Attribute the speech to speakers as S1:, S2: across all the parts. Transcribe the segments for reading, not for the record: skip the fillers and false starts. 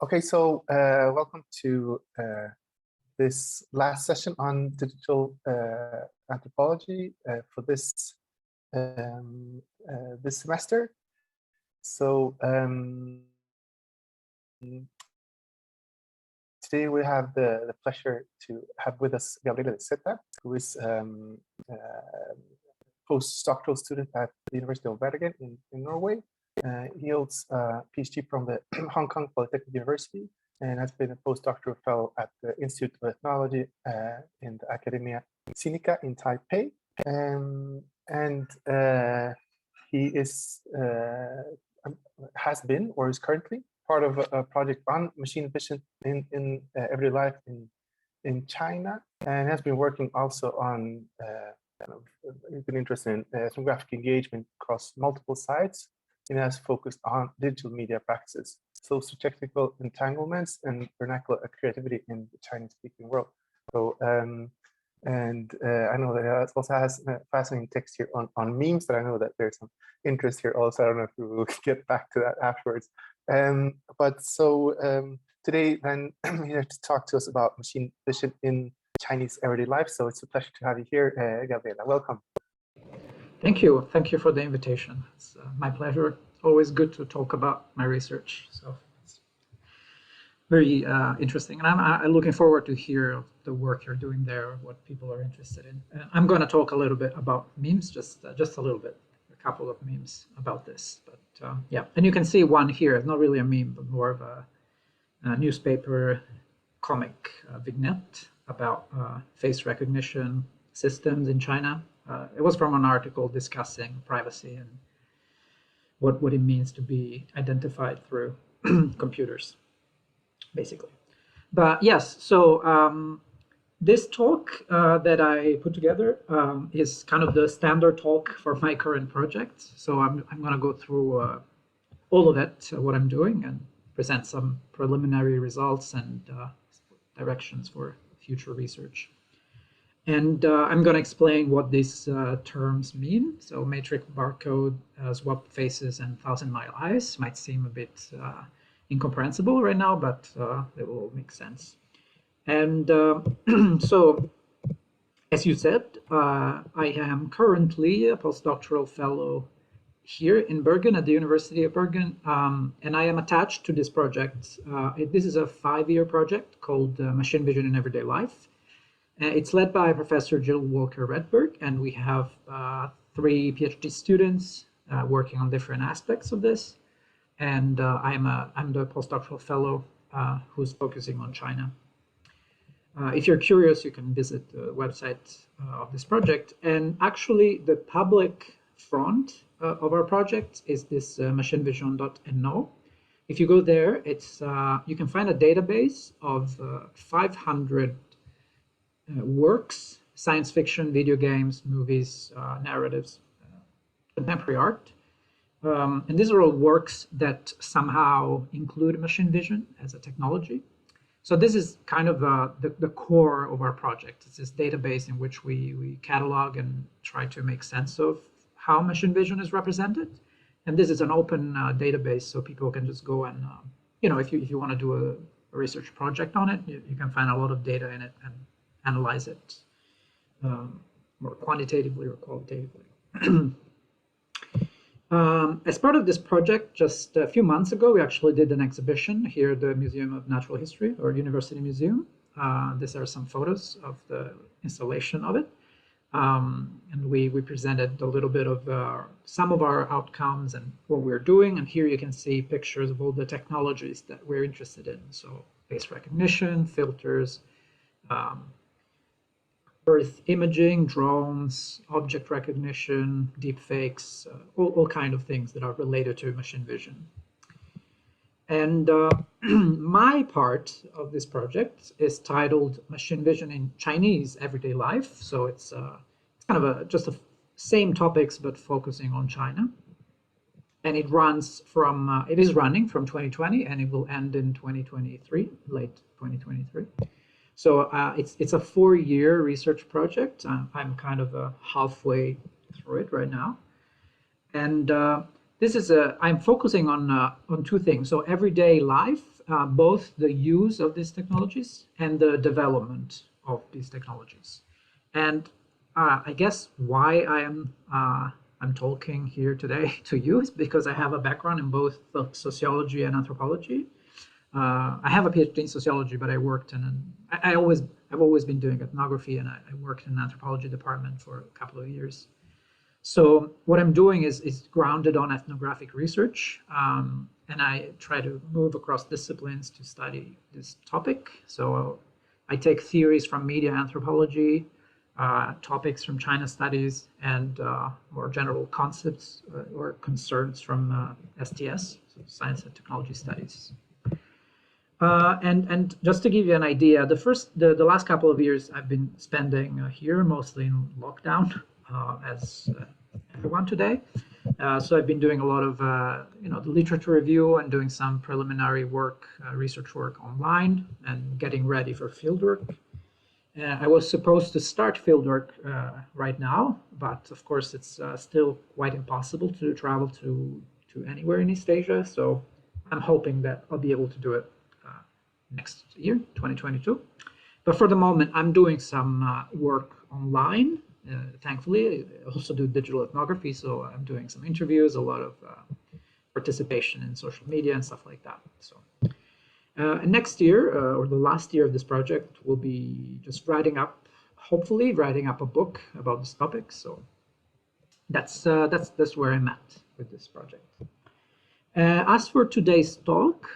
S1: Okay, so welcome to this last session on digital anthropology for this this semester. So today we have the pleasure to have with us Gabriele de Seta, who is postdoctoral student at the University of Bergen in Norway. He holds a PhD from the Hong Kong Polytechnic University and has been a postdoctoral fellow at the Institute of Ethnology in the Academia Sinica in Taipei. He is has been or is currently part of a project on machine vision in everyday life in China, and has been working also on he's been interested in ethnographic engagement across multiple sites, and has focused on digital media practices, sociotechnical entanglements, and vernacular creativity in the Chinese-speaking world. So, I know that it also has a fascinating text here on memes, but I know that there's some interest here also. I don't know if we will get back to that afterwards. Today, then, here to talk to us about machine vision in Chinese everyday life. So it's a pleasure to have you here, Gabriela. Welcome.
S2: Thank you. Thank you for the invitation. It's my pleasure. Always good to talk about my research. So it's very interesting. And I'm looking forward to hear the work you're doing there, what people are interested in. I'm going to talk a little bit about memes, just a little bit, a couple of memes about this. But yeah, and you can see one here. It's not really a meme, but more of a newspaper comic vignette about face recognition systems in China. It was from an article discussing privacy and what it means to be identified through computers, basically. But yes, so this talk that I put together is kind of the standard talk for my current project. So I'm going to go through all of it, what I'm doing, and present some preliminary results and directions for future research. And I'm going to explain what these terms mean. So matrix barcode, swap faces, and 1,000-mile eyes might seem a bit incomprehensible right now, but they will make sense. And so, as you said, I am currently a postdoctoral fellow here in Bergen at the University of Bergen, and I am attached to this project. This is a 5-year project called Machine Vision in Everyday Life. It's led by Professor Jill Walker-Redberg, and we have 3 PhD students working on different aspects of this. And I'm the postdoctoral fellow who's focusing on China. If you're curious, you can visit the website of this project. And actually, the public front of our project is this machinevision.no. If you go there, it's you can find a database of 500 works, science fiction, video games, movies, narratives, contemporary art. And these are all works that somehow include machine vision as a technology. So this is kind of the core of our project. It's this database in which we catalog and try to make sense of how machine vision is represented. And this is an open database, so people can just go and, if you want to do a research project on it, you can find a lot of data in it and analyze it more quantitatively or qualitatively. As part of this project, just a few months ago, we actually did an exhibition here at the Museum of Natural History, or University Museum. These are some photos of the installation of it. And we presented a little bit of some of our outcomes and what we're doing. And here you can see pictures of all the technologies that we're interested in. So face recognition, filters, Earth imaging, drones, object recognition, deepfakes, all kind of things that are related to machine vision. And my part of this project is titled Machine Vision in Chinese Everyday Life. So it's kind of just the same topics, but focusing on China. And it is running from 2020, and it will end in 2023, late 2023. So it's a 4-year research project. I'm kind of halfway through it right now. And this is I'm focusing on two things. So everyday life, both the use of these technologies and the development of these technologies. And I guess why I'm talking here today to you is because I have a background in both sociology and anthropology. I have a PhD in sociology, but I worked I've always been doing ethnography, and I worked in an anthropology department for a couple of years. So what I'm doing is grounded on ethnographic research, and I try to move across disciplines to study this topic. So I take theories from media anthropology, topics from China studies, and more general concepts or concerns from STS, so science and technology studies. And just to give you an idea, the last couple of years I've been spending here, mostly in lockdown, as everyone today. So I've been doing a lot of the literature review and doing some preliminary work, research work online, and getting ready for fieldwork. I was supposed to start fieldwork right now, but of course it's still quite impossible to travel to anywhere in East Asia. So I'm hoping that I'll be able to do it next year, 2022. But for the moment, I'm doing some work online. Thankfully, I also do digital ethnography, so I'm doing some interviews, a lot of participation in social media and stuff like that. So next year, or the last year of this project, will be just hopefully writing up a book about this topic. So that's where I'm at with this project. As for today's talk,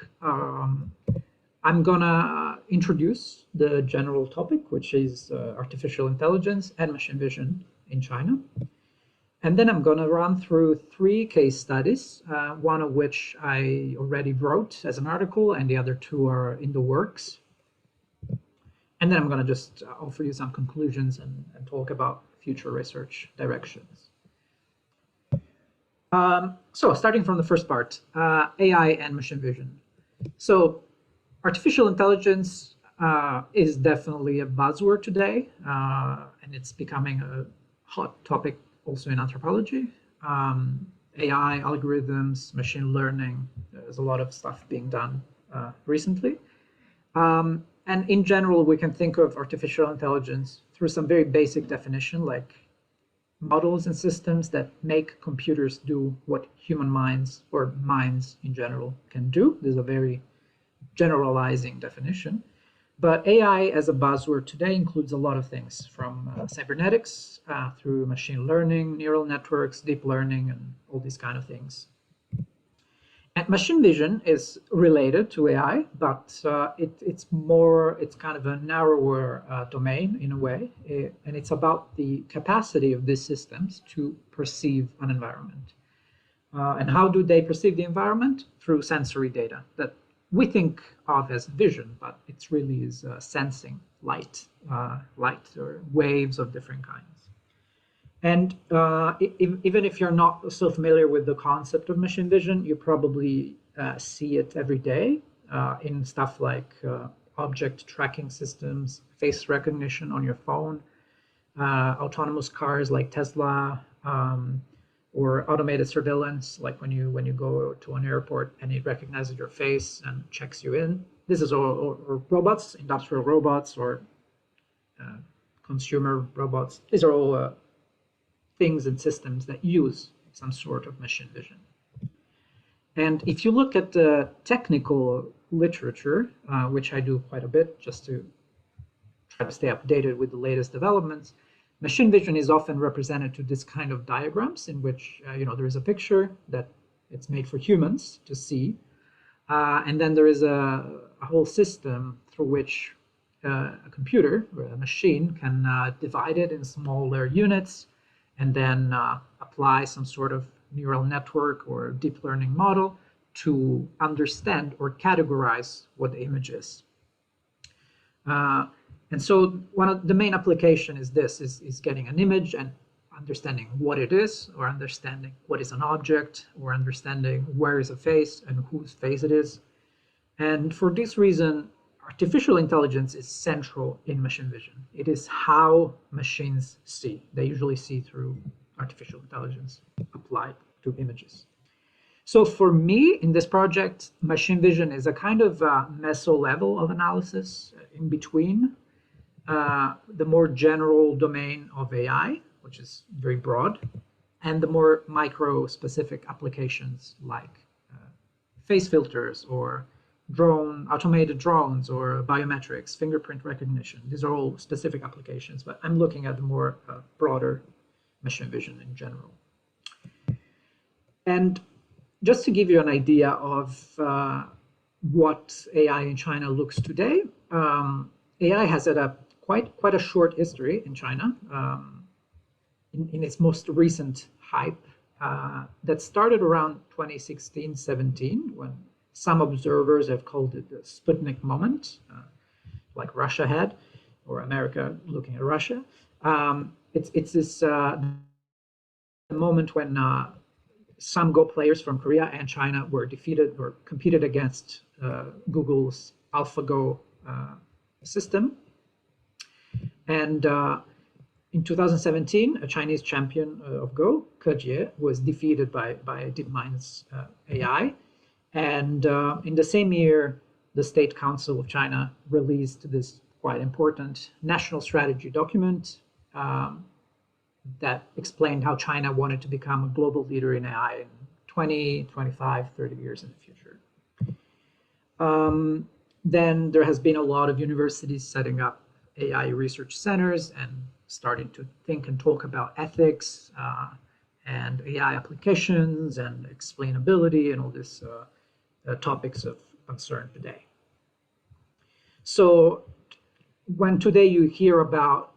S2: I'm gonna introduce the general topic, which is artificial intelligence and machine vision in China. And then I'm gonna run through 3 case studies, one of which I already wrote as an article, and the other 2 are in the works. And then I'm gonna just offer you some conclusions and talk about future research directions. So starting from the first part, AI and machine vision. So artificial intelligence is definitely a buzzword today, and it's becoming a hot topic also in anthropology. AI, algorithms, machine learning, there's a lot of stuff being done recently. And in general, we can think of artificial intelligence through some very basic definition, like models and systems that make computers do what human minds or minds in general can do. There's a very generalizing definition, but AI as a buzzword today includes a lot of things, from cybernetics through machine learning, neural networks, deep learning, and all these kind of things. And machine vision is related to AI, but it's kind of a narrower domain in a way, and it's about the capacity of these systems to perceive an environment. And how do they perceive the environment? Through sensory data that we think of as vision, but it really is sensing light or waves of different kinds. And even if you're not so familiar with the concept of machine vision, you probably see it every day in stuff like object tracking systems, face recognition on your phone, autonomous cars like Tesla, or automated surveillance, like when you go to an airport and it recognizes your face and checks you in. This is all or robots, industrial robots, or consumer robots. These are all things and systems that use some sort of machine vision. And if you look at the technical literature, which I do quite a bit just to try to stay updated with the latest developments, machine vision is often represented to this kind of diagrams in which there is a picture that it's made for humans to see, and then there is a whole system through which a computer or a machine can divide it in smaller units and then apply some sort of neural network or deep learning model to understand or categorize what the image is. And so one of the main application is getting an image and understanding what it is, or understanding what is an object, or understanding where is a face and whose face it is. And for this reason, artificial intelligence is central in machine vision. It is how machines see. They usually see through artificial intelligence applied to images. So for me, in this project, machine vision is a kind of meso level of analysis in between the more general domain of AI, which is very broad, and the more micro-specific applications like face filters or automated drones or biometrics, fingerprint recognition. These are all specific applications, but I'm looking at the more broader machine vision in general. And just to give you an idea of what AI in China looks today, AI has had quite a short history in China. In its most recent hype that started around 2016-17, when some observers have called it the Sputnik moment, like Russia had, or America looking at Russia. It's this moment when some Go players from Korea and China were defeated or competed against Google's AlphaGo system. And in 2017, a Chinese champion of Go, Ke Jie, was defeated by DeepMind's AI. And in the same year, the State Council of China released this quite important national strategy document that explained how China wanted to become a global leader in AI in 20, 25, 30 years in the future. Then there has been a lot of universities setting up AI research centers and starting to think and talk about ethics and AI applications and explainability and all these topics of concern today. So when today you hear about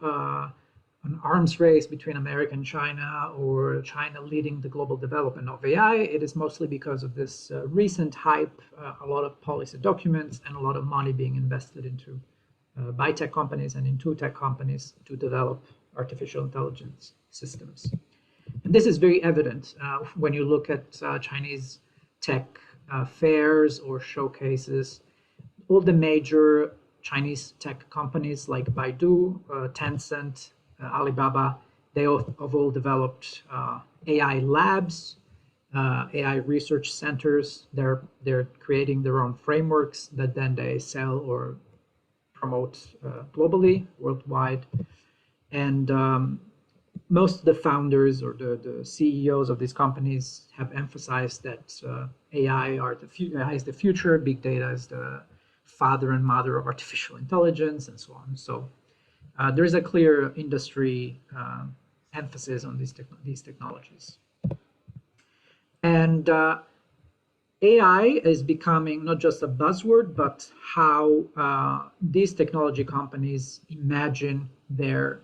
S2: an arms race between America and China, or China leading the global development of AI, it is mostly because of this recent hype, a lot of policy documents, and a lot of money being invested into by tech companies and into tech companies to develop artificial intelligence systems. And this is very evident when you look at Chinese tech fairs or showcases. All the major Chinese tech companies like Baidu, Tencent, Alibaba, they have all developed AI labs, AI research centers. They're creating their own frameworks that then they sell or promote globally, worldwide. And most of the founders or the CEOs of these companies have emphasized that AI is the future, big data is the father and mother of artificial intelligence, and so on. So there is a clear industry emphasis on these technologies. And AI is becoming not just a buzzword, but how these technology companies imagine their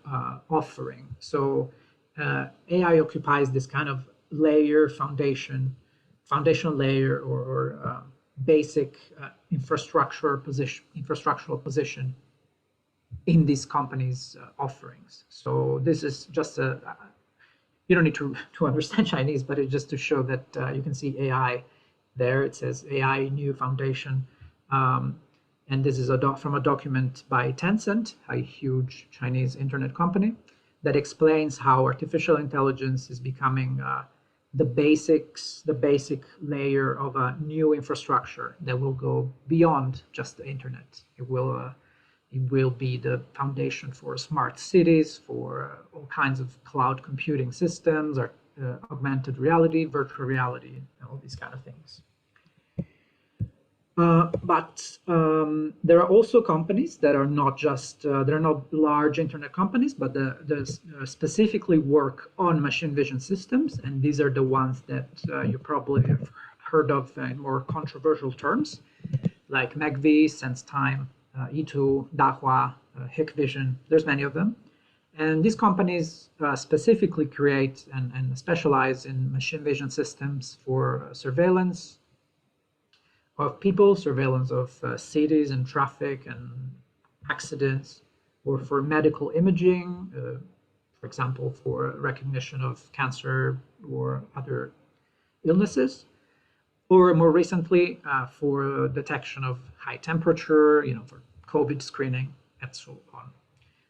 S2: offering. So AI occupies this kind of foundational layer or basic infrastructural position in these companies' offerings. So this is just you don't need to understand Chinese, but it's just to show that you can see AI there. It says AI new foundation. And this is from a document by Tencent, a huge Chinese internet company, that explains how artificial intelligence is becoming the basic layer of a new infrastructure that will go beyond just the internet. It will be the foundation for smart cities, for all kinds of cloud computing systems, or augmented reality, virtual reality, and all these kind of things. But there are also companies that are not just, they're not large internet companies, but they specifically work on machine vision systems. And these are the ones that you probably have heard of in more controversial terms, like MagVi, SenseTime, E2, Dahua, Hikvision. There's many of them. And these companies specifically create and specialize in machine vision systems for surveillance of people, surveillance of cities and traffic and accidents, or for medical imaging, for example, for recognition of cancer or other illnesses, or more recently for detection of high temperature, for COVID screening, and so on.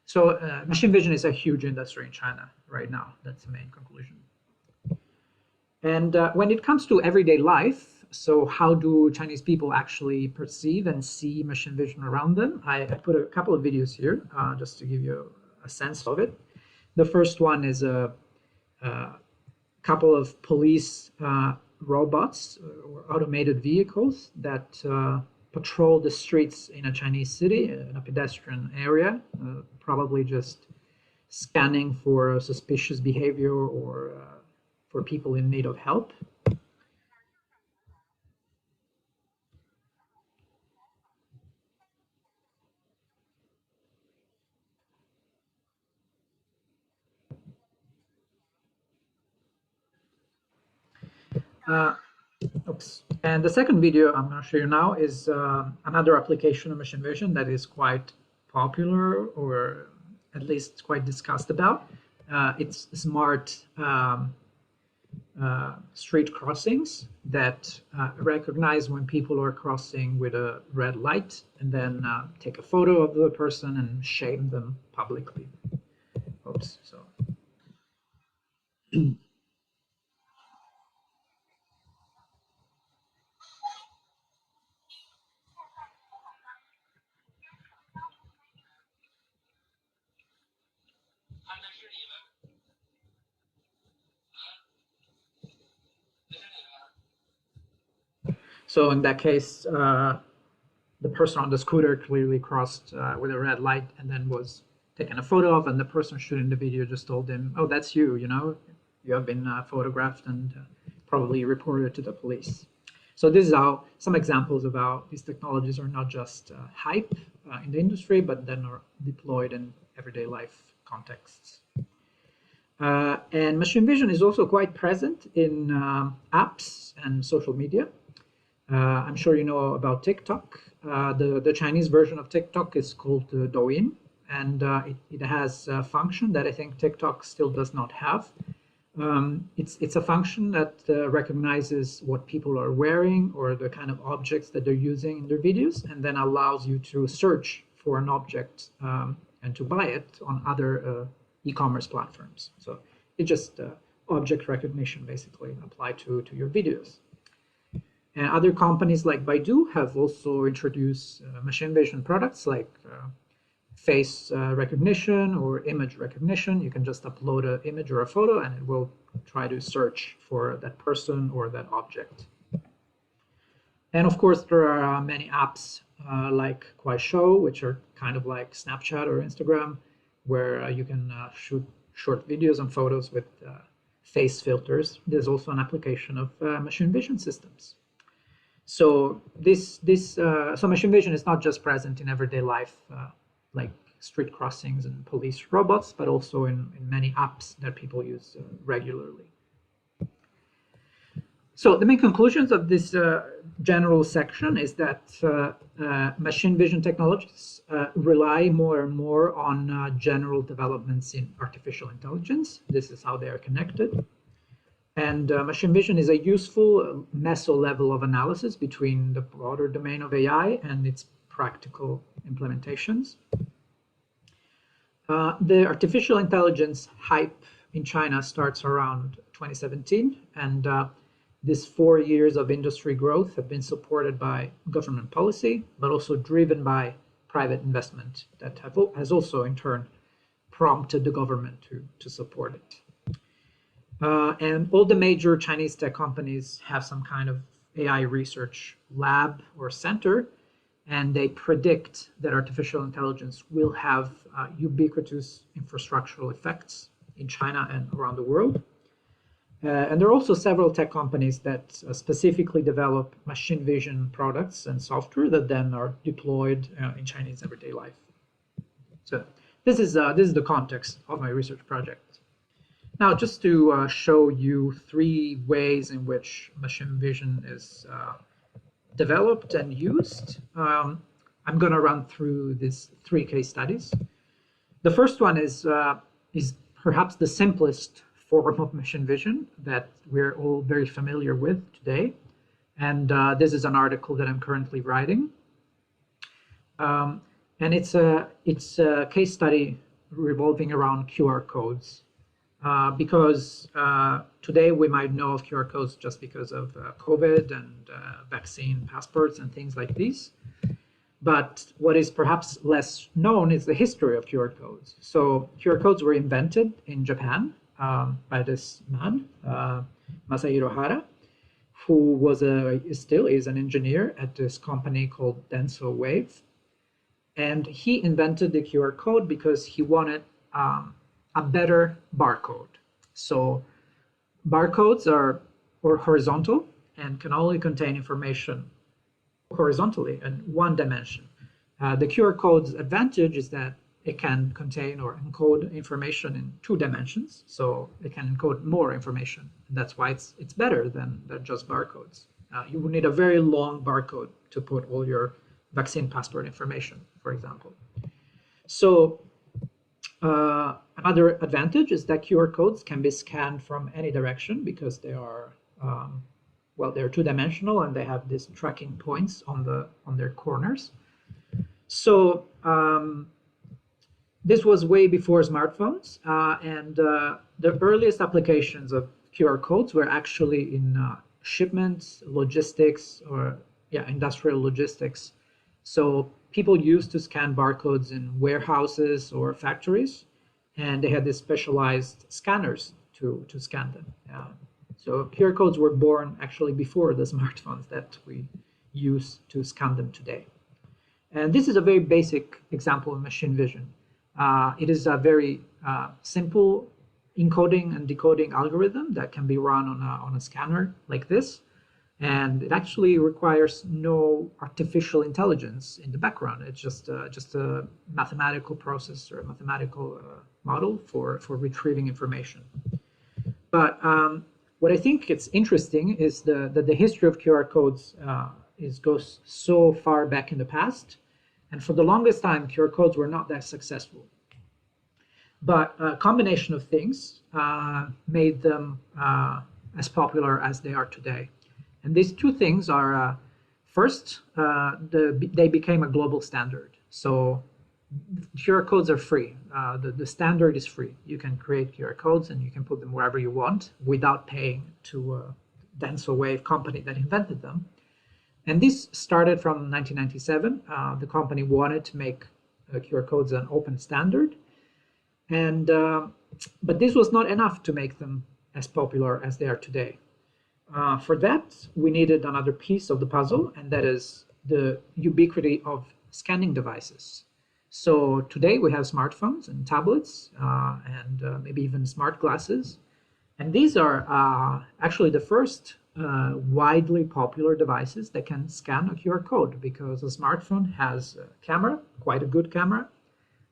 S2: So machine vision is a huge industry in China right now. That's the main conclusion. And when it comes to everyday life, so how do Chinese people actually perceive and see machine vision around them? I put a couple of videos here just to give you a sense of it. The first one is a couple of police robots or automated vehicles that patrol the streets in a Chinese city, in a pedestrian area, probably just scanning for suspicious behavior or for people in need of help. Oops. And the second video I'm going to show you now is another application of machine vision that is quite popular, or at least quite discussed about. It's smart street crossings that recognize when people are crossing with a red light and then take a photo of the person and shame them publicly. Oops. So. So in that case, the person on the scooter clearly crossed with a red light and then was taken a photo of, and the person shooting the video just told him, "Oh, that's you, you know, you have been photographed," and probably reported to the police. So this is how some examples of how these technologies are not just hype in the industry, but then are deployed in everyday life contexts. And machine vision is also quite present in apps and social media. I'm sure you know about TikTok. The Chinese version of TikTok is called Douyin, and it has a function that I think TikTok still does not have. It's a function that recognizes what people are wearing or the kind of objects that they're using in their videos, and then allows you to search for an object and to buy it on other e-commerce platforms. So it's just object recognition basically applied to your videos. And other companies like Baidu have also introduced machine vision products like face recognition or image recognition. You can just upload an image or a photo and it will try to search for that person or that object. And of course, there are many apps like Kuaishou, which are kind of like Snapchat or Instagram, where you can shoot short videos and photos with face filters. There's also an application of machine vision systems. So so machine vision is not just present in everyday life, like street crossings and police robots, but also in many apps that people use regularly. So the main conclusions of this general section is that machine vision technologies rely more and more on general developments in artificial intelligence. This is how they are connected. And machine vision is a useful meso level of analysis between the broader domain of AI and its practical implementations. The artificial intelligence hype in China starts around 2017, and these 4 years of industry growth have been supported by government policy, but also driven by private investment that has also in turn prompted the government to support it. And all the major Chinese tech companies have some kind of AI research lab or center, and they predict that artificial intelligence will have ubiquitous infrastructural effects in China and around the world. And there are also several tech companies that specifically develop machine vision products and software that then are deployed in Chinese everyday life. So this is the context of my research project. Now, just to show you 3 ways in which machine vision is developed and used, I'm going to run through these 3 case studies. The first one is perhaps the simplest form of machine vision that we're all very familiar with today. And this is an article that I'm currently writing. And it's a case study revolving around QR codes. because today we might know of QR codes just because of COVID and vaccine passports and things like these. But what is perhaps less known is the history of QR codes. So QR codes were invented in Japan by this man, Masahiro Hara, who was still is an engineer at this company called Denso Wave. And he invented the QR code because he wanted a better barcode. So barcodes are horizontal and can only contain information horizontally in one dimension. The QR code's advantage is that it can contain or encode information in 2 dimensions, so it can encode more information. And that's why it's better than just barcodes. You would need a very long barcode to put all your vaccine passport information, for example. So another advantage is that QR codes can be scanned from any direction because they are well, they're 2-dimensional and they have these tracking points on their corners. So this was way before smartphones, and the earliest applications of QR codes were actually in shipments, logistics, or industrial logistics. So people used to scan barcodes in warehouses or factories, and they had these specialized scanners to scan them. So QR codes were born actually before the smartphones that we use to scan them today. And this is a very basic example of machine vision. It is a very simple encoding and decoding algorithm that can be run on a scanner like this. And it actually requires no artificial intelligence in the background. It's just a mathematical process or a mathematical model for retrieving information. But what I think it's interesting is that the history of QR codes goes so far back in the past. And for the longest time, QR codes were not that successful. But a combination of things made them as popular as they are today. And these 2 things are, first, they became a global standard. So QR codes are free. The standard is free. You can create QR codes and you can put them wherever you want without paying to Denso Wave company that invented them. And this started from 1997. The company wanted to make QR codes an open standard. And but this was not enough to make them as popular as they are today. For that, we needed another piece of the puzzle, and that is the ubiquity of scanning devices. So today we have smartphones and tablets and maybe even smart glasses. And these are actually the first widely popular devices that can scan a QR code, because a smartphone has a camera, quite a good camera,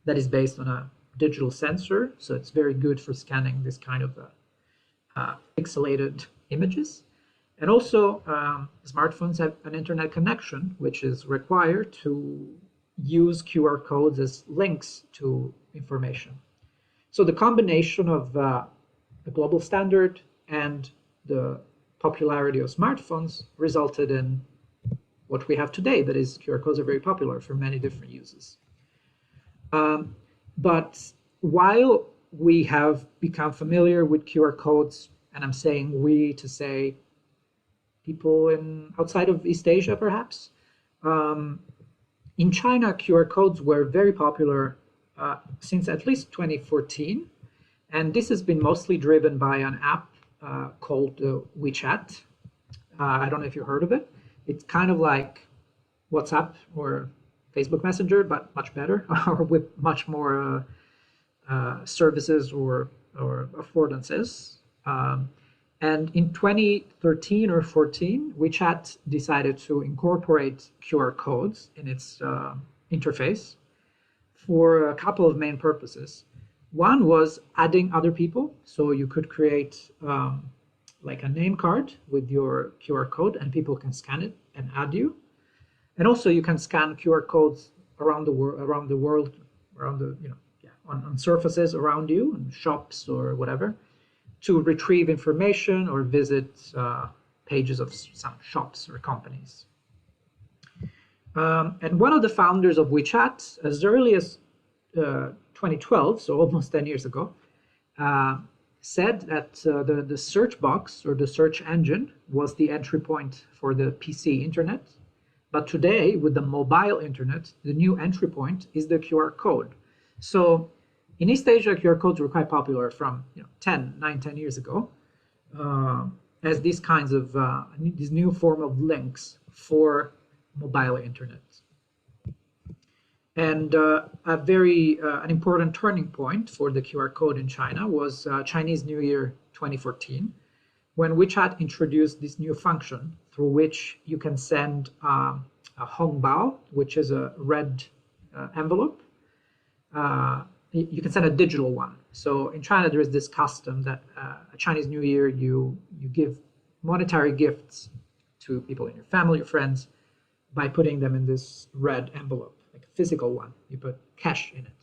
S2: that is based on a digital sensor. So it's very good for scanning this kind of pixelated images. And also smartphones have an internet connection, which is required to use QR codes as links to information. So the combination of the global standard and the popularity of smartphones resulted in what we have today, that is, QR codes are very popular for many different uses. But while we have become familiar with QR codes, and I'm saying we to say people outside of East Asia perhaps, in China, QR codes were very popular since at least 2014. And this has been mostly driven by an app called WeChat. I don't know if you heard of it. It's kind of like WhatsApp or Facebook Messenger, but much better, or with much more services or affordances. And in 2013 or 14, WeChat decided to incorporate QR codes in its interface for a couple of main purposes. One was adding other people. So you could create like a name card with your QR code, and people can scan it and add you. And also you can scan QR codes around the world, on surfaces around you, and shops or whatever, to retrieve information or visit pages of some shops or companies. And one of the founders of WeChat, as early as 2012, so almost 10 years ago, said that the search box or the search engine was the entry point for the PC internet. But today, with the mobile internet, the new entry point is the QR code. So in East Asia, QR codes were quite popular from 10 years ago, as these kinds of this new form of links for mobile internet. And an important turning point for the QR code in China was Chinese New Year 2014, when WeChat introduced this new function through which you can send a hongbao, which is a red envelope. You can send a digital one. So in China, there is this custom that a Chinese New Year, you give monetary gifts to people in your family, your friends, by putting them in this red envelope, like a physical one. You put cash in it.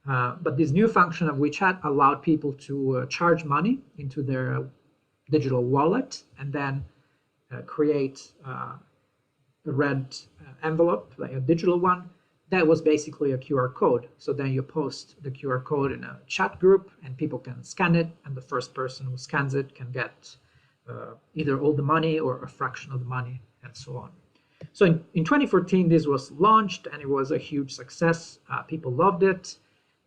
S2: But this new function of WeChat allowed people to charge money into their digital wallet and then create a red envelope, like a digital one. That was basically a QR code. So then you post the QR code in a chat group and people can scan it, and the first person who scans it can get either all the money or a fraction of the money and so on. So in 2014, this was launched and it was a huge success. People loved it.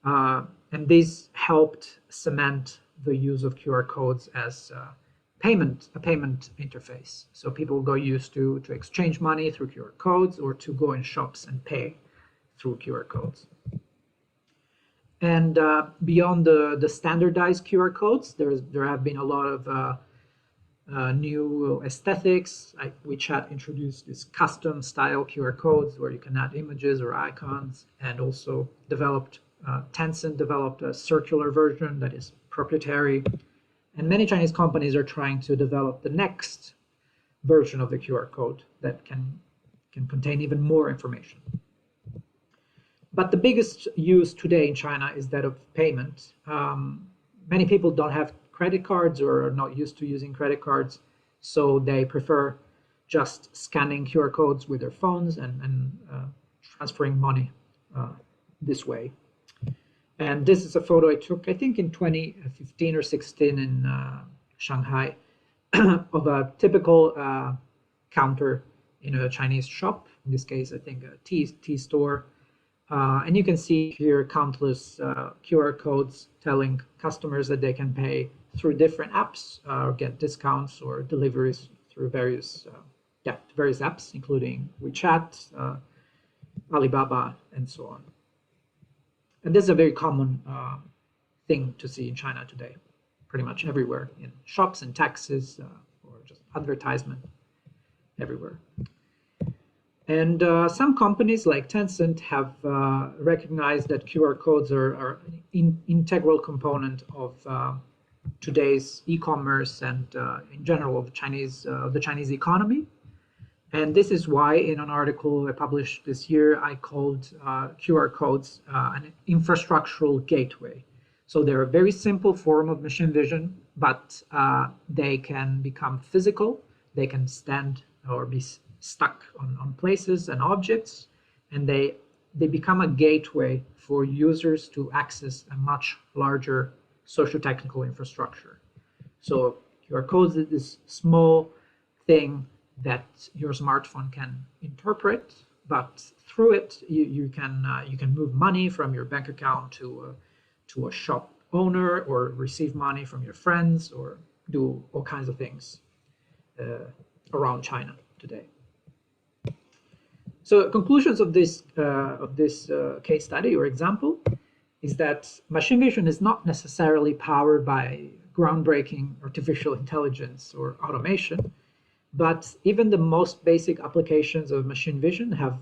S2: And this helped cement the use of QR codes as a payment interface. So people got used to exchange money through QR codes or to go in shops and pay through QR codes. And beyond the standardized QR codes, there have been a lot of new aesthetics. Like WeChat introduced these custom style QR codes where you can add images or icons, and also Tencent developed a circular version that is proprietary. And many Chinese companies are trying to develop the next version of the QR code that can contain even more information. But the biggest use today in China is that of payment. Many people don't have credit cards or are not used to using credit cards, so they prefer just scanning QR codes with their phones and transferring money this way. And this is a photo I took, I think, in 2015 or 16 in Shanghai of a typical counter in a Chinese shop. In this case, I think a tea store. And you can see here countless QR codes telling customers that they can pay through different apps or get discounts or deliveries through various apps, including WeChat, Alibaba, and so on. And this is a very common thing to see in China today, pretty much everywhere, in shops and taxis or just advertisement everywhere. And some companies like Tencent have recognized that QR codes are an integral component of today's e-commerce and in general of the Chinese economy. And this is why in an article I published this year, I called QR codes an infrastructural gateway. So they're a very simple form of machine vision, but they can become physical. They can stand or be stuck on places and objects, and they become a gateway for users to access a much larger sociotechnical infrastructure. So QR codes is this small thing that your smartphone can interpret, but through it you can move money from your bank account to a shop owner, or receive money from your friends, or do all kinds of things around China today. So conclusions of this case study or example is that machine vision is not necessarily powered by groundbreaking artificial intelligence or automation, but even the most basic applications of machine vision have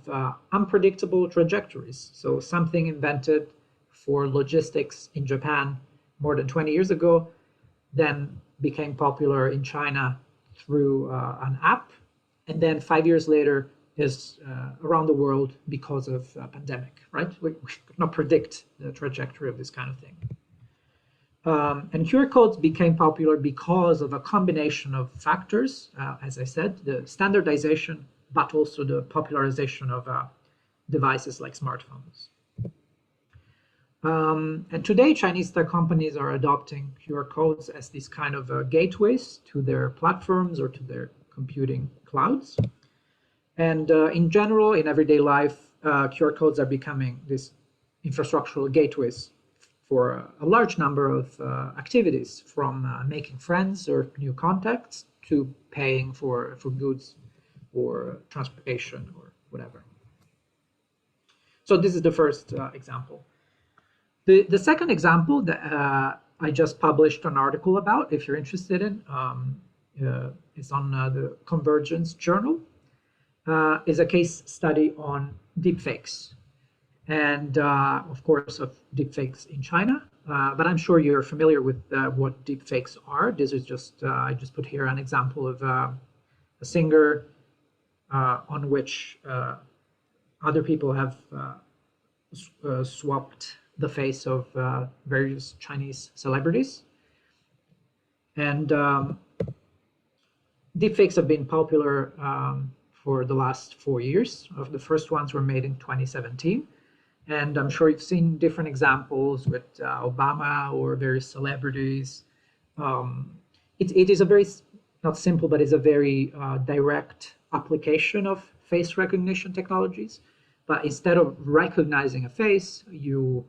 S2: unpredictable trajectories. So something invented for logistics in Japan more than 20 years ago then became popular in China through an app, and then 5 years later is around the world because of a pandemic, right? We could not predict the trajectory of this kind of thing. And QR codes became popular because of a combination of factors, as I said, the standardization, but also the popularization of devices like smartphones. And today, Chinese tech companies are adopting QR codes as these kind of gateways to their platforms or to their computing clouds. And in general, in everyday life, QR codes are becoming these infrastructural gateways for a large number of activities, from making friends or new contacts to paying for goods or transportation or whatever. So this is the first example. The second example that I just published an article about, if you're interested in, is on the Convergence Journal, is a case study on deepfakes. And of course, of deepfakes in China. But I'm sure you're familiar with what deepfakes are. This is just, I just put here an example of a singer on which other people have swapped the face of various Chinese celebrities. And deepfakes have been popular for the last 4 years. The first ones were made in 2017. And I'm sure you've seen different examples with Obama or various celebrities. It is a very, not simple, but it's a very direct application of face recognition technologies. But instead of recognizing a face, you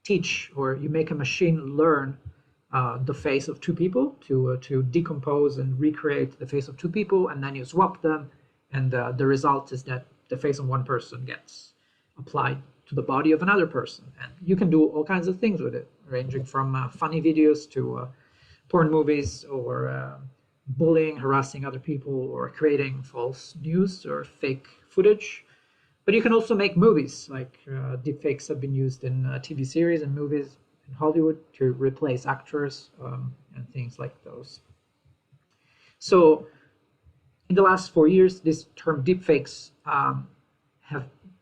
S2: teach, or you make a machine learn the face of two people to decompose and recreate the face of two people, and then you swap them, and the result is that the face of one person gets applied to the body of another person. And you can do all kinds of things with it, ranging from funny videos to porn movies, or bullying, harassing other people, or creating false news or fake footage. But you can also make movies, like deepfakes have been used in TV series and movies in Hollywood to replace actors and things like those. So in the last 4 years, this term deepfakes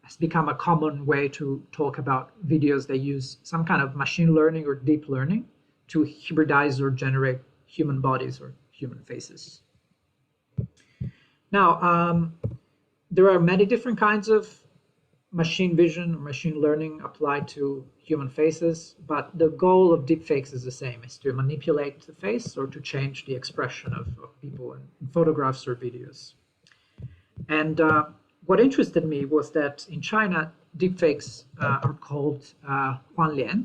S2: has become a common way to talk about videos that use some kind of machine learning or deep learning to hybridize or generate human bodies or human faces. Now, there are many different kinds of machine vision or machine learning applied to human faces, but the goal of deepfakes is the same: is to manipulate the face or to change the expression of people in photographs or videos. And what interested me was that in China, deepfakes are called Huanlian,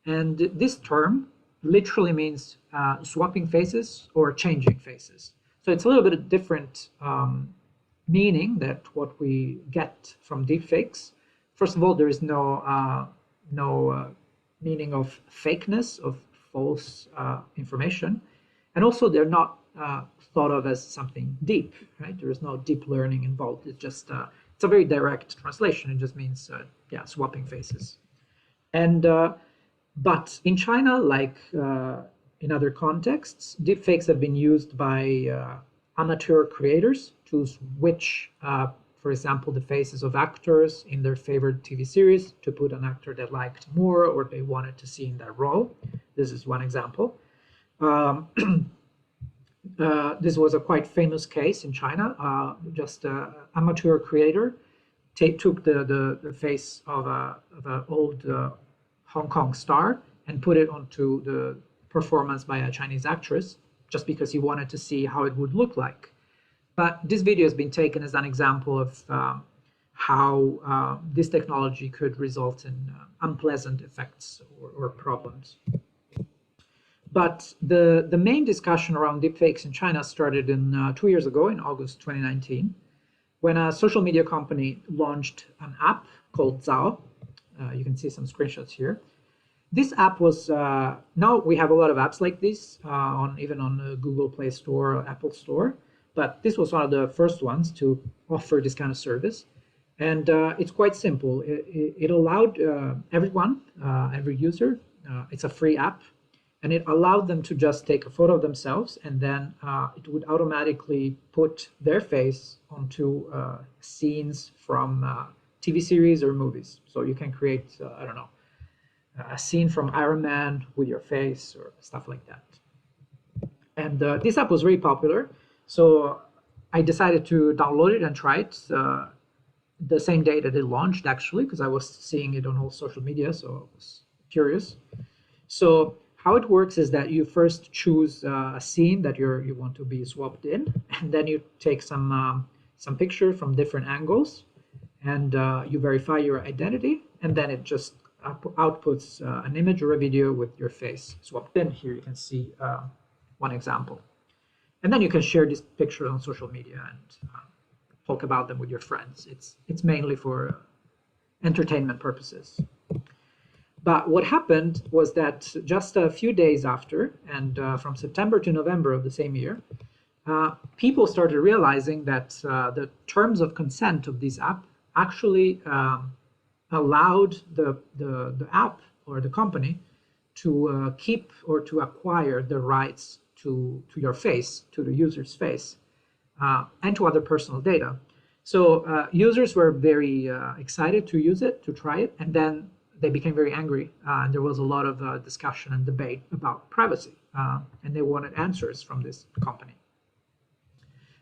S2: and this term literally means swapping faces or changing faces. So it's a little bit different meaning that what we get from deepfakes. First of all, there is no meaning of fakeness, of false information, and also they're not thought of as something deep, right? There is no deep learning involved. It's just it's a very direct translation. It just means swapping faces. And but in China, like in other contexts, deepfakes have been used by amateur creators to switch, for example, the faces of actors in their favorite TV series to put an actor they liked more or they wanted to see in that role. This is one example. This was a quite famous case in China. Just an amateur creator took the face of an old Hong Kong star and put it onto the performance by a Chinese actress, just because he wanted to see how it would look like. But this video has been taken as an example of how this technology could result in unpleasant effects or problems. But the main discussion around deepfakes in China started in 2 years ago, in August 2019, when a social media company launched an app called Zao. You can see some screenshots here. This app was, now we have a lot of apps like this, even on the Google Play Store or Apple Store, but this was one of the first ones to offer this kind of service. And it's quite simple. It allowed everyone, every user, it's a free app, and it allowed them to just take a photo of themselves, and then it would automatically put their face onto scenes from TV series or movies. So you can create, I don't know, a scene from Iron Man with your face or stuff like that. And this app was very popular, so I decided to download it and try it. the same day that it launched, actually, because I was seeing it on all social media, so I was curious. So how it works is that you first choose a scene that you want to be swapped in, and then you take some picture from different angles, and you verify your identity, and then it just outputs an image or a video with your face swapped in. Here you can see one example. And then you can share this picture on social media and talk about them with your friends. It's mainly for entertainment purposes. But what happened was that just a few days after, and from September to November of the same year, people started realizing that the terms of consent of this app actually allowed the app or the company to keep or to acquire the rights to your face, to the user's face, and to other personal data. So users were very excited to use it, to try it, and then they became very angry. And there was a lot of discussion and debate about privacy, and they wanted answers from this company.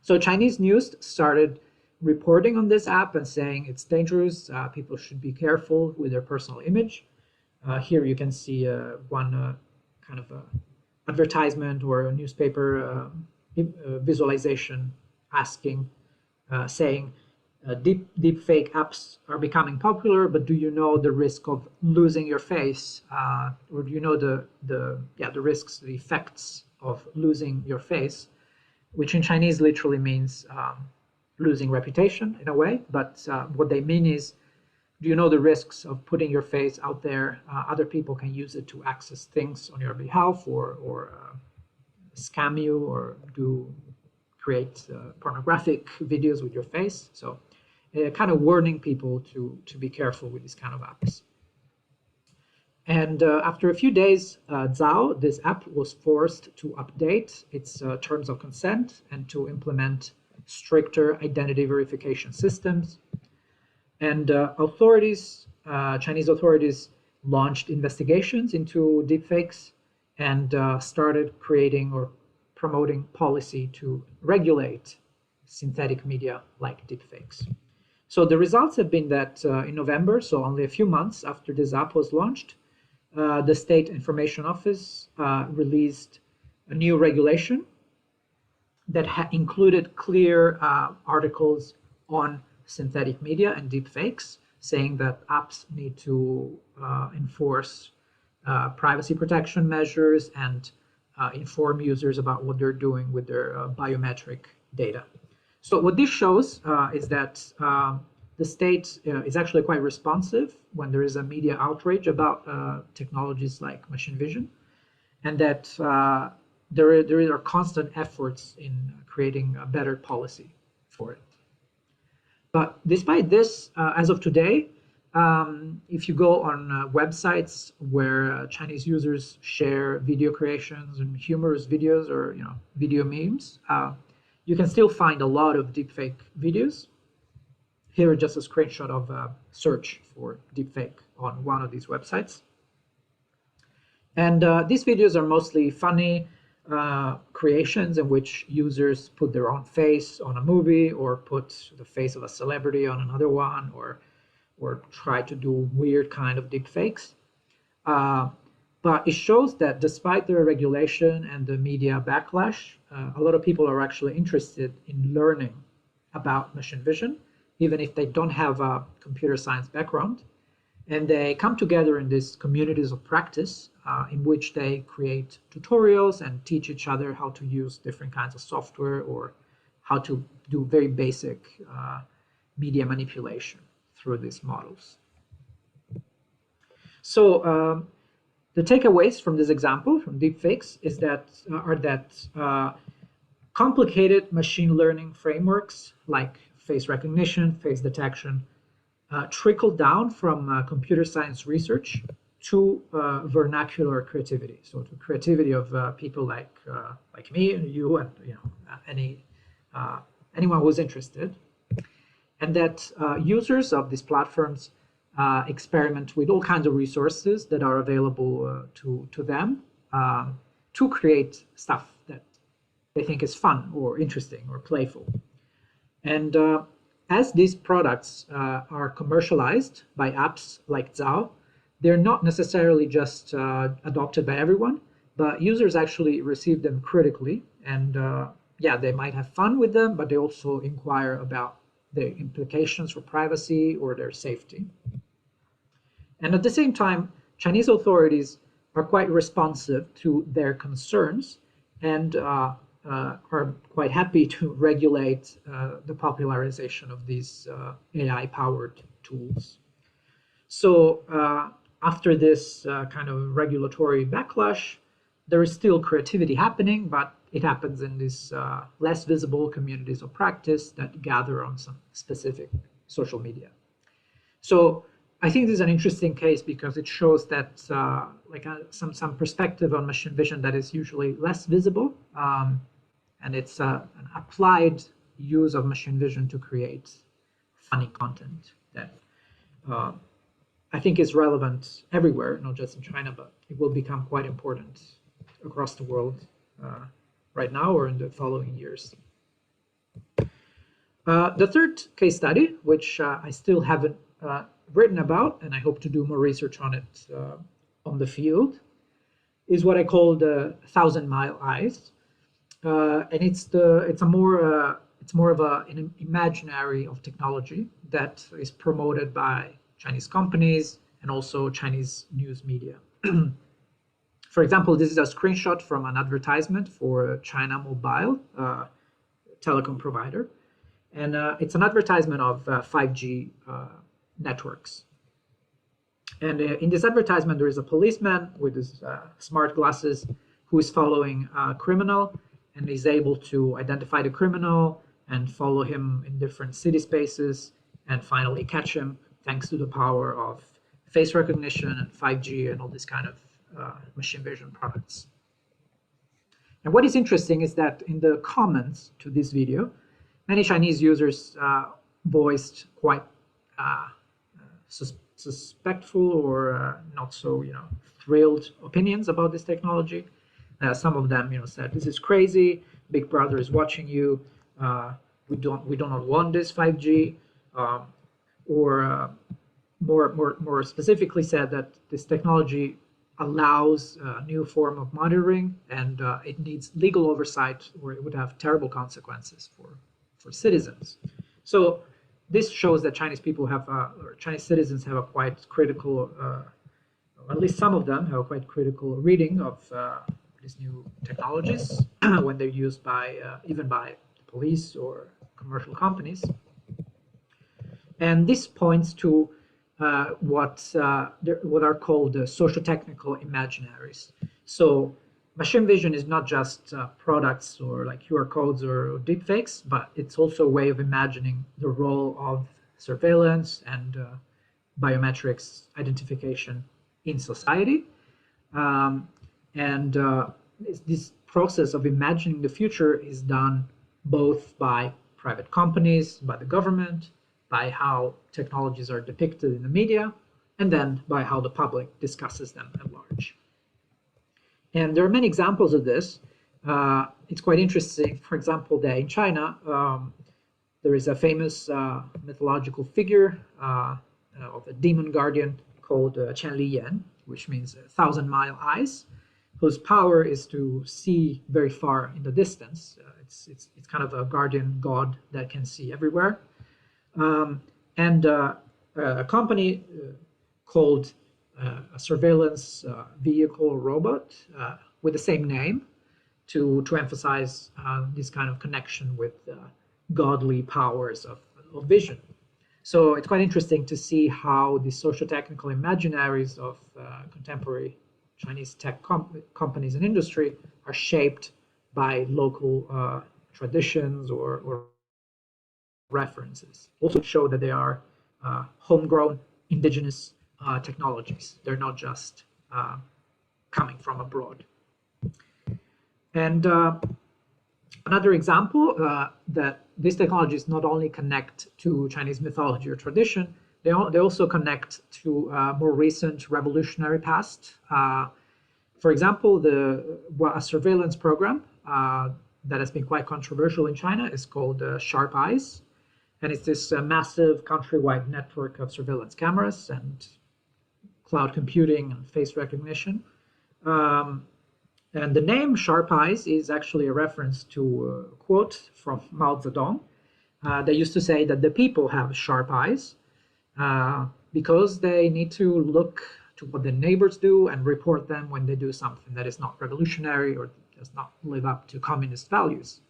S2: So Chinese news started reporting on this app and saying it's dangerous, people should be careful with their personal image. Here you can see one kind of advertisement or a newspaper visualization asking, saying, deep fake apps are becoming popular, but do you know the risk of losing your face, or do you know the risks, the effects of losing your face, which in Chinese literally means losing reputation in a way. But what they mean is, do you know the risks of putting your face out there? Other people can use it to access things on your behalf, or scam you, or create pornographic videos with your face. So kind of warning people to be careful with these kind of apps. And after a few days, Zao, this app, was forced to update its terms of consent and to implement stricter identity verification systems. And Chinese authorities launched investigations into deepfakes and started creating or promoting policy to regulate synthetic media like deepfakes. So the results have been that in November, so only a few months after this app was launched, the State Information Office released a new regulation that included clear articles on synthetic media and deepfakes, saying that apps need to enforce privacy protection measures and inform users about what they're doing with their biometric data. So what this shows is that the state is actually quite responsive when there is a media outrage about technologies like machine vision, and that there are constant efforts in creating a better policy for it. But despite this, as of today, if you go on websites where Chinese users share video creations and humorous videos, or video memes, you can still find a lot of deepfake videos. Here is just a screenshot of a search for deepfake on one of these websites. And these videos are mostly funny creations in which users put their own face on a movie, or put the face of a celebrity on another one, or try to do weird kind of deepfakes. But it shows that despite the regulation and the media backlash, a lot of people are actually interested in learning about machine vision, even if they don't have a computer science background. And they come together in these communities of practice in which they create tutorials and teach each other how to use different kinds of software, or how to do very basic media manipulation through these models. So the takeaways from this example, from deepfakes, are that complicated machine learning frameworks like face recognition, face detection, trickle down from computer science research to vernacular creativity. So to creativity of people like me and you, and anyone who's interested, and that users of these platforms experiment with all kinds of resources that are available to them to create stuff that they think is fun or interesting or playful. And as these products are commercialized by apps like Zao, they're not necessarily just adopted by everyone, but users actually receive them critically. And yeah, they might have fun with them, but they also inquire about the implications for privacy or their safety. And at the same time, Chinese authorities are quite responsive to their concerns and are quite happy to regulate the popularization of these AI-powered tools. So after this kind of regulatory backlash, there is still creativity happening, but it happens in these less visible communities of practice that gather on some specific social media. So I think this is an interesting case because it shows that some perspective on machine vision that is usually less visible, and it's an applied use of machine vision to create funny content that I think is relevant everywhere, not just in China, but it will become quite important across the world right now or in the following years. The third case study, which I still haven't written about, and I hope to do more research on it on the field, is what I call the 1,000-mile eyes, and it's more of an imaginary of technology that is promoted by Chinese companies and also Chinese news media. For example, this is a screenshot from an advertisement for China Mobile, telecom provider, and it's an advertisement of 5G networks. And in this advertisement, there is a policeman with his smart glasses who is following a criminal and is able to identify the criminal and follow him in different city spaces and finally catch him thanks to the power of face recognition and 5G and all this kind of machine vision products. And what is interesting is that in the comments to this video, many Chinese users voiced quite suspectful or not so, thrilled opinions about this technology. Some of them, said this is crazy. Big Brother is watching you. We do not want this 5G. Or more specifically, said that this technology allows a new form of monitoring, and it needs legal oversight, or it would have terrible consequences for citizens. So this shows that Chinese people have, or Chinese citizens have a quite critical, at least some of them have a quite critical reading of these new technologies when they're used by even by the police or commercial companies. And this points to what are called the sociotechnical imaginaries. So machine vision is not just products or like QR codes or deepfakes, but it's also a way of imagining the role of surveillance and biometrics identification in society. This process of imagining the future is done both by private companies, by the government, by how technologies are depicted in the media, and then by how the public discusses them at large. And there are many examples of this. It's quite interesting, for example, that in China, there is a famous mythological figure of a demon guardian called Qian Li Yan, which means 1,000-mile eyes, whose power is to see very far in the distance. It's kind of a guardian god that can see everywhere. A company called a surveillance vehicle robot with the same name to emphasize this kind of connection with godly powers of vision. So it's quite interesting to see how the sociotechnical imaginaries of contemporary Chinese tech companies and industry are shaped by local traditions or references. Also show that they are homegrown indigenous technologies. They're not just coming from abroad. And another example that these technologies not only connect to Chinese mythology or tradition, they also connect to more recent revolutionary past. For example, a surveillance program that has been quite controversial in China is called Sharp Eyes. And it's this massive countrywide network of surveillance cameras and cloud computing and face recognition. And the name Sharp Eyes is actually a reference to a quote from Mao Zedong. They used to say that the people have sharp eyes because they need to look to what the neighbors do and report them when they do something that is not revolutionary or does not live up to communist values.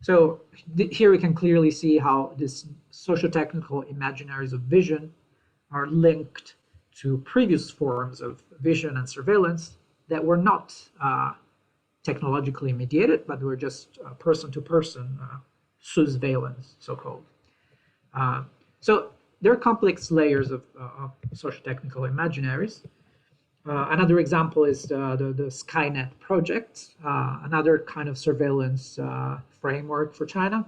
S2: So here we can clearly see how this sociotechnical imaginaries of vision are linked to previous forms of vision and surveillance that were not technologically mediated, but were just person-to-person surveillance, so-called. So there are complex layers of sociotechnical imaginaries. Another example is the Skynet project, another kind of surveillance framework for China.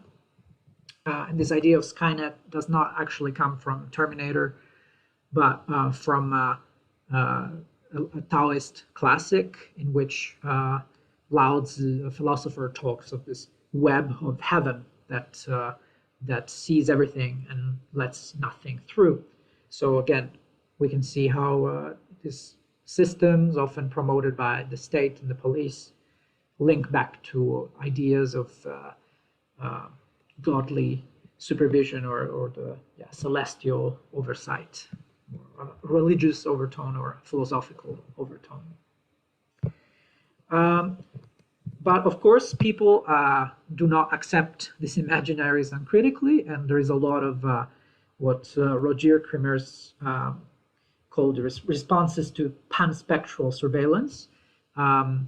S2: And this idea of Skynet does not actually come from Terminator, but from a Taoist classic in which Lao Tzu, a philosopher, talks of this web of heaven that sees everything and lets nothing through. So again, we can see how these systems, often promoted by the state and the police, link back to ideas of godly supervision or the celestial oversight, or religious overtone or philosophical overtone. But of course, people do not accept these imaginaries uncritically, and there is a lot of what Roger Kremers called responses to Pan-Spectral surveillance.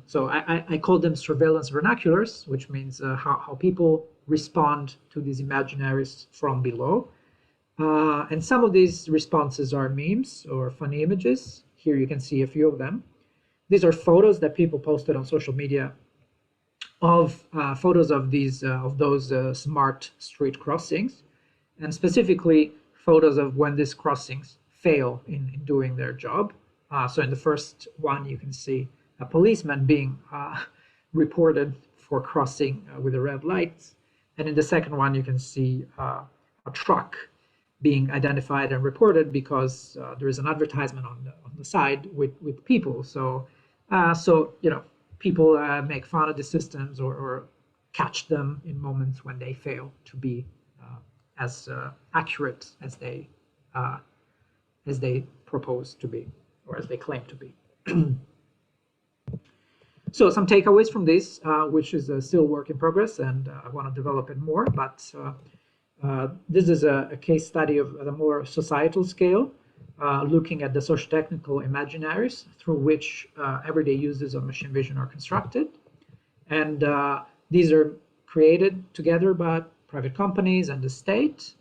S2: So I call them surveillance vernaculars, which means how people respond to these imaginaries from below. And some of these responses are memes or funny images. Here you can see a few of them. These are photos that people posted on social media of photos of those smart street crossings, and specifically photos of when these crossings fail in doing their job. So in the first one, you can see a policeman being reported for crossing with a red light. And in the second one, you can see a truck being identified and reported because there is an advertisement on the side with people. So people make fun of the systems or catch them in moments when they fail to be as accurate as they propose to be, or as they claim to be. So some takeaways from this, which is still work in progress, and I want to develop it more, but this is a case study at a more societal scale, looking at the sociotechnical imaginaries through which everyday uses of machine vision are constructed. And these are created together by private companies and the state,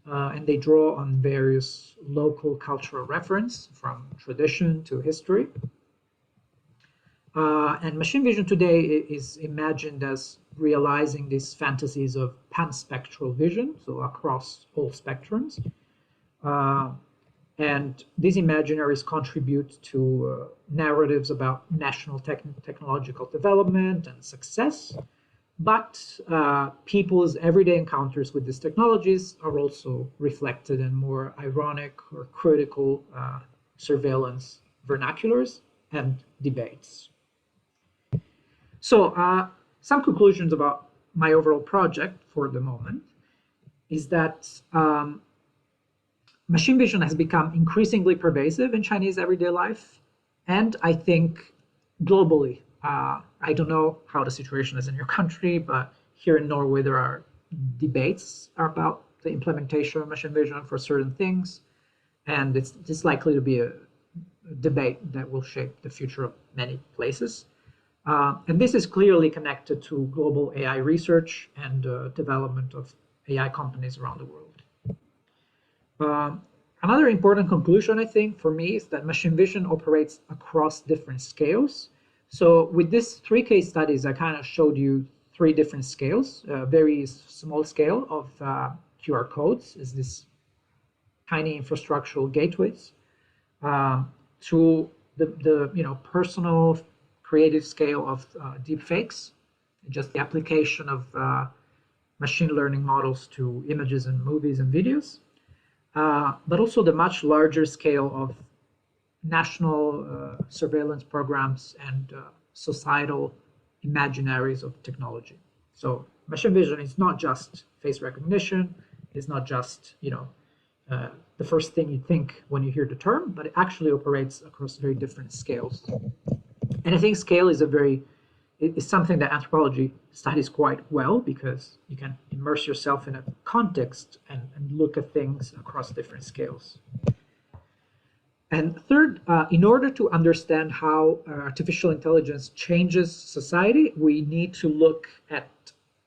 S2: and they draw on various local cultural reference from tradition to history. And machine vision today is imagined as realizing these fantasies of pan-spectral vision, so across all spectrums. And these imaginaries contribute to narratives about national technological development and success. But people's everyday encounters with these technologies are also reflected in more ironic or critical surveillance vernaculars and debates. So some conclusions about my overall project for the moment is that machine vision has become increasingly pervasive in Chinese everyday life, and I think globally. I don't know how the situation is in your country, but here in Norway there are debates about the implementation of machine vision for certain things, and it's likely to be a debate that will shape the future of many places. And this is clearly connected to global AI research and development of AI companies around the world. Another important conclusion, I think, for me is that machine vision operates across different scales. So with these 3 case studies, I kind of showed you 3 different scales. Very small scale of QR codes is this tiny infrastructural gateways, to the personal creative scale of deep fakes, just the application of machine learning models to images and movies and videos, but also the much larger scale of national surveillance programs and societal imaginaries of technology. So machine vision is not just face recognition, it's not just, the first thing you think when you hear the term, but it actually operates across very different scales. And I think scale is something that anthropology studies quite well, because you can immerse yourself in a context and look at things across different scales. And third, in order to understand how artificial intelligence changes society, we need to look at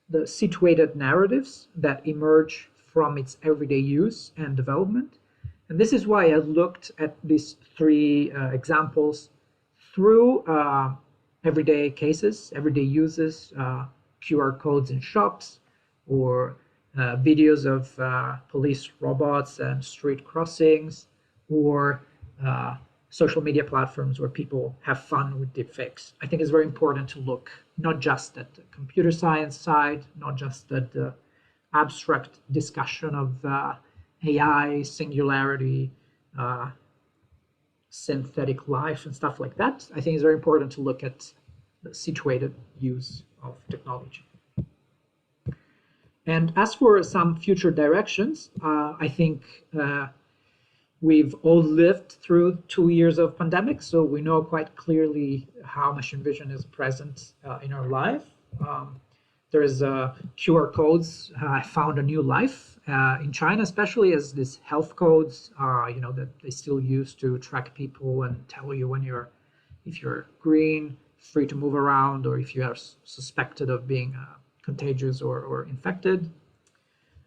S2: the situated narratives that emerge from its everyday use and development. And this is why I looked at these three examples through everyday cases, everyday uses, QR codes in shops, or videos of police robots and street crossings, or social media platforms where people have fun with deepfakes. I think it's very important to look not just at the computer science side, not just at the abstract discussion of AI, singularity, synthetic life, and stuff like that. I think it's very important to look at the situated use of technology. And as for some future directions, I think we've all lived through 2 years of pandemic, so we know quite clearly how machine vision is present in our life. There's QR codes. I found a new life in China, especially as these health codes, that they still use to track people and tell you when if you're green, free to move around, or if you are suspected of being contagious or infected.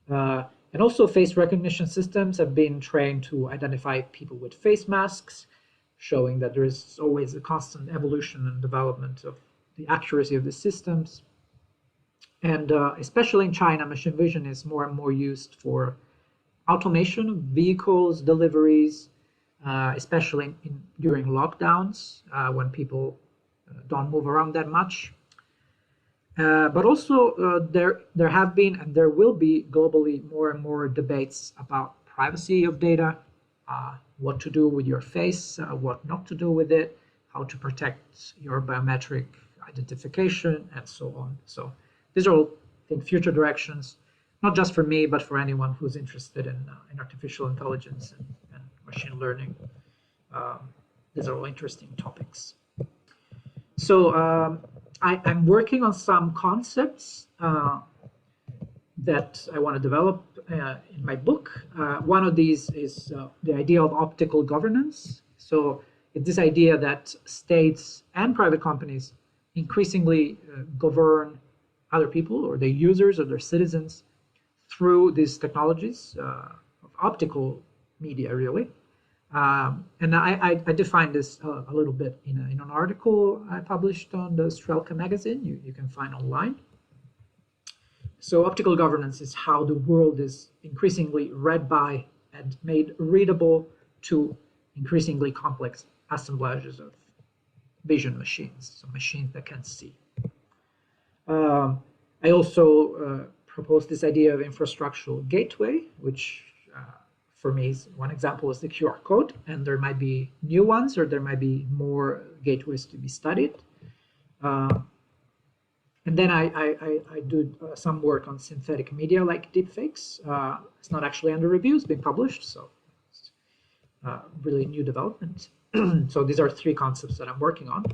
S2: And also face recognition systems have been trained to identify people with face masks, showing that there is always a constant evolution and development of the accuracy of the systems. And especially in China, machine vision is more and more used for automation of vehicles, deliveries, especially during lockdowns when people don't move around that much. But also there have been and there will be globally more and more debates about privacy of data, what to do with your face, what not to do with it, how to protect your biometric identification, and so on. So these are all, I think, future directions, not just for me, but for anyone who's interested in artificial intelligence and machine learning. These are all interesting topics. So I'm working on some concepts that I want to develop in my book. One of these is the idea of optical governance. So it's this idea that states and private companies increasingly govern other people or their users or their citizens through these technologies of optical media, really. And I defined this a little bit in an article I published on the Strelka magazine. You can find online. So optical governance is how the world is increasingly read by and made readable to increasingly complex assemblages of vision machines, so machines that can see. I also proposed this idea of infrastructural gateway, which for me, one example is the QR code, and there might be new ones or there might be more gateways to be studied. And then I do some work on synthetic media like deepfakes. It's not actually under review, it's been published, so it's really new development. So these are three concepts that I'm working on.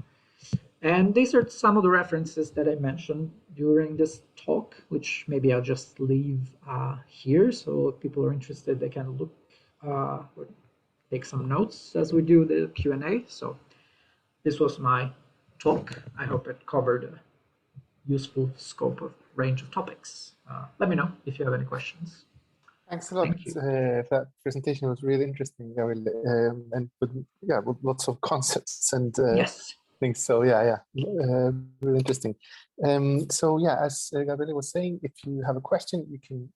S2: And these are some of the references that I mentioned during this talk, which maybe I'll just leave here. So if people are interested, they can look or take some notes as we do the Q&A. So this was my talk. I hope it covered a useful scope of range of topics. Let me know if you have any questions.
S1: Thanks a lot. That presentation was really interesting, Gabriele, and with lots of concepts and
S2: yes.
S1: things. So really interesting. So yeah, as Gabriele was saying, if you have a question, you can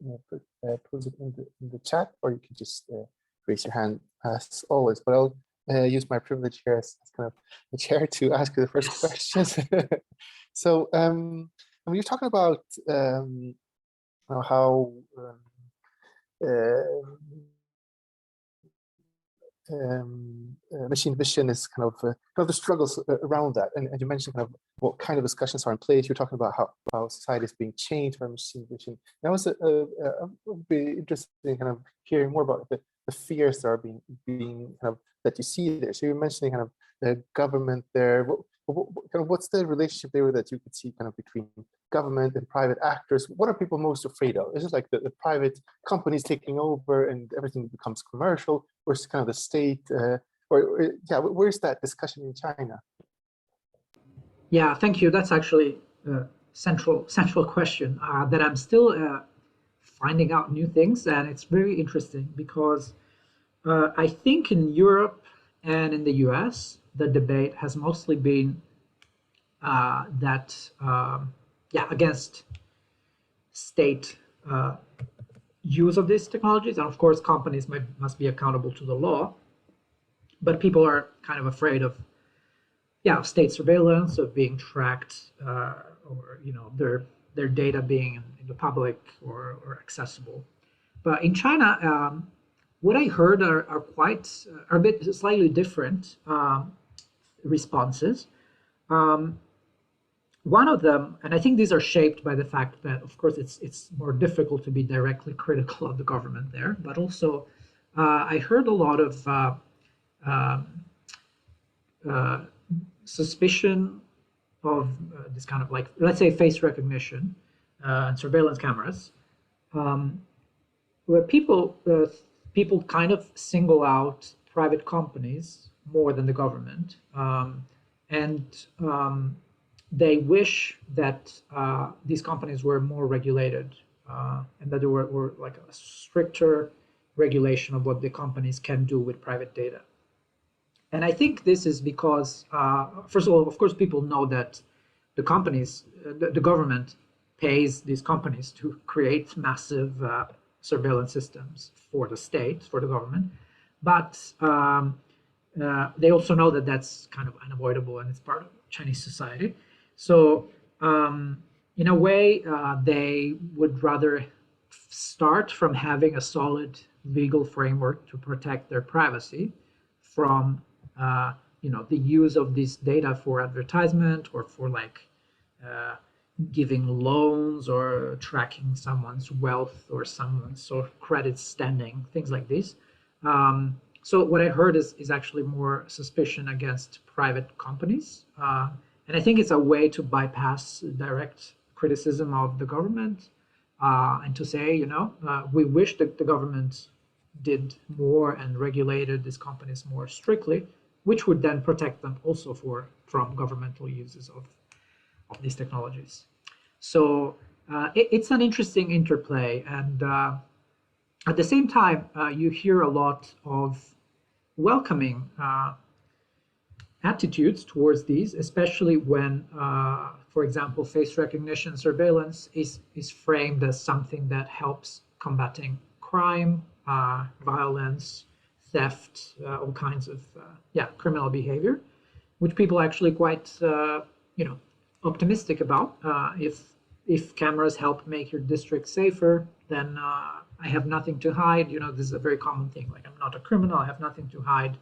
S1: pose it in the chat, or you can just raise your hand as always. But I'll use my privilege here as kind of the chair to ask you the first questions. So when you're talking about how machine vision is kind of the struggles around that, and you mentioned kind of what kind of discussions are in place. You're talking about how society is being changed by machine vision. That was would be interesting, kind of hearing more about the fears that are being kind of that you see there. So you're mentioning kind of the government there. What's the relationship there that you could see kind of between government and private actors? What are people most afraid of? Is it like the private companies taking over and everything becomes commercial, or is it kind of the state? Where's that discussion in China?
S2: Yeah, thank you. That's actually a central question that I'm still finding out new things, and it's very interesting because I think in Europe and in the US, the debate has mostly been against state use of these technologies, and of course, companies must be accountable to the law. But people are kind of afraid of, state surveillance, of being tracked, or their data being in the public or accessible. But in China, what I heard are a bit slightly different responses. One of them, and I think these are shaped by the fact that, of course, it's more difficult to be directly critical of the government there, but also I heard a lot of suspicion of this kind of, like, let's say, face recognition and surveillance cameras, where people kind of single out private companies more than the government, and they wish that these companies were more regulated, and that there were like a stricter regulation of what the companies can do with private data. And I think this is because, first of all, of course, people know that the companies, the government pays these companies to create massive surveillance systems for the state, for the government. But they also know that that's kind of unavoidable and it's part of Chinese society. So in a way, they would rather start from having a solid legal framework to protect their privacy from the use of this data for advertisement or for giving loans or tracking someone's wealth or someone's credit standing, things like this. So what I heard is actually more suspicion against private companies. And I think it's a way to bypass direct criticism of the government and to say, we wish that the government did more and regulated these companies more strictly, which would then protect them also from governmental uses of these technologies. So it's an interesting interplay. And at the same time, you hear a lot of welcoming attitudes towards these, especially when, for example, face recognition surveillance is framed as something that helps combating crime, violence, theft, all kinds of criminal behavior, which people are actually quite optimistic about. If cameras help make your district safer, then I have nothing to hide. This is a very common thing. Like, I'm not a criminal, I have nothing to hide.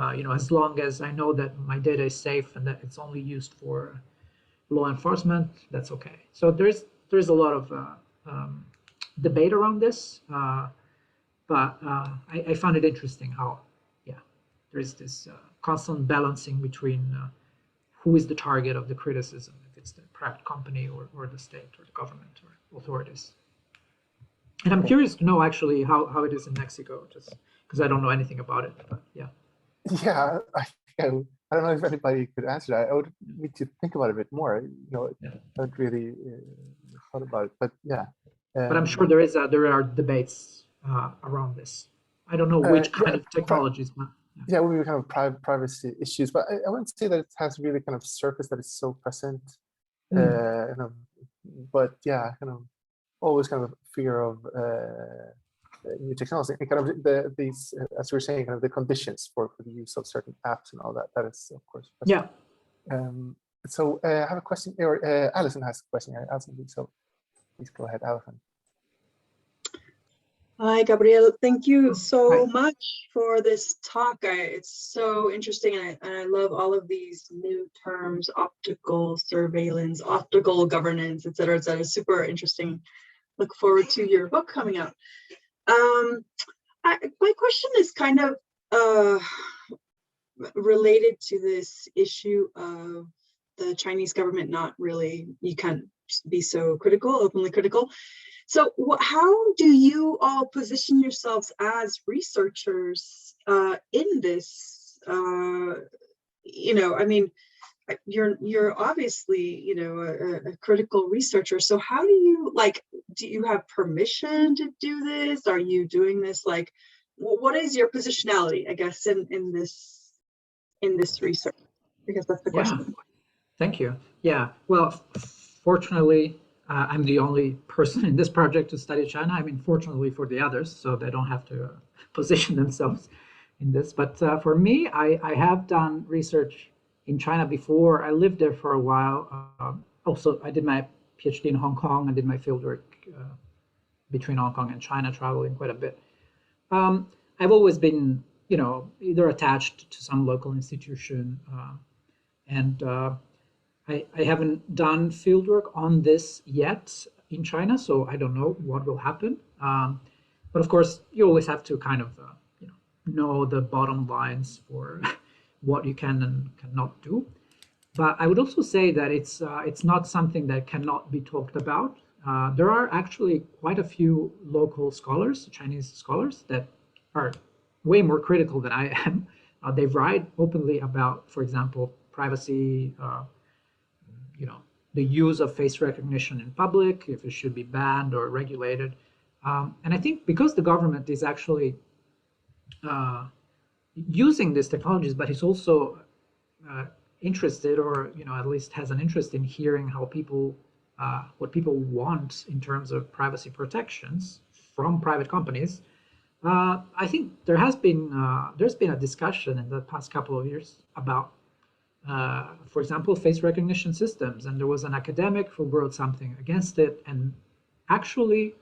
S2: As long as I know that my data is safe and that it's only used for law enforcement, that's okay. So there's a lot of debate around this, but I found it interesting how, there is this constant balancing between who is the target of the criticism, if it's the private company or the state or the government or authorities. And I'm curious to know actually how it is in Mexico, just because I don't know anything about it, but yeah.
S1: Yeah, I don't know if anybody could answer that. I would need to think about it a bit more. I haven't really thought about it, but yeah.
S2: But I'm sure there are debates around this. I don't know which kind of technologies. But,
S1: yeah, we kind of privacy issues, but I wouldn't say that it has really kind of surfaced that it's so present. But yeah, kind of always kind of fear of new technology and kind of these, as we were saying, kind of the conditions for the use of certain apps and all that. That is, of course, present. So I have a question, or Alison has a question. Alison, so please go ahead, Alison.
S3: Hi, Gabriele. Thank you so
S2: Hi.
S3: much for this talk. It's so interesting, and I love all of these new terms: optical surveillance, optical governance, et cetera, et cetera. Super interesting. Look forward to your book coming out. My question is kind of related to this issue of the Chinese government not really, you can't be so critical, openly critical. So how do you all position yourselves as researchers in this? You know, I mean, you're obviously, you know, a critical researcher. So how do you, like, do you have permission to do this? Are you doing this, like, what is your positionality, I guess, in this research? Because that's the question.
S2: Thank you. Yeah, well, fortunately, I'm the only person in this project to study China. I mean, fortunately for the others, so they don't have to position themselves in this. But for me, I have done research in China before. I lived there for a while. Also, I did my PhD in Hong Kong. I did my fieldwork between Hong Kong and China, traveling quite a bit. I've always been, you know, either attached to some local institution, and I haven't done fieldwork on this yet in China, so I don't know what will happen. But of course, you always have to kind of know the bottom lines for what you can and cannot do. But I would also say that it's not something that cannot be talked about. There are actually quite a few local scholars, Chinese scholars, that are way more critical than I am. They write openly about, for example, privacy, you know, the use of face recognition in public, if it should be banned or regulated. And I think because the government is actually using these technologies, but is also interested, or you know, at least has an interest in hearing how people, what people want in terms of privacy protections from private companies. I think there's been a discussion in the past couple of years about, for example, face recognition systems, and there was an academic who wrote something against it and actually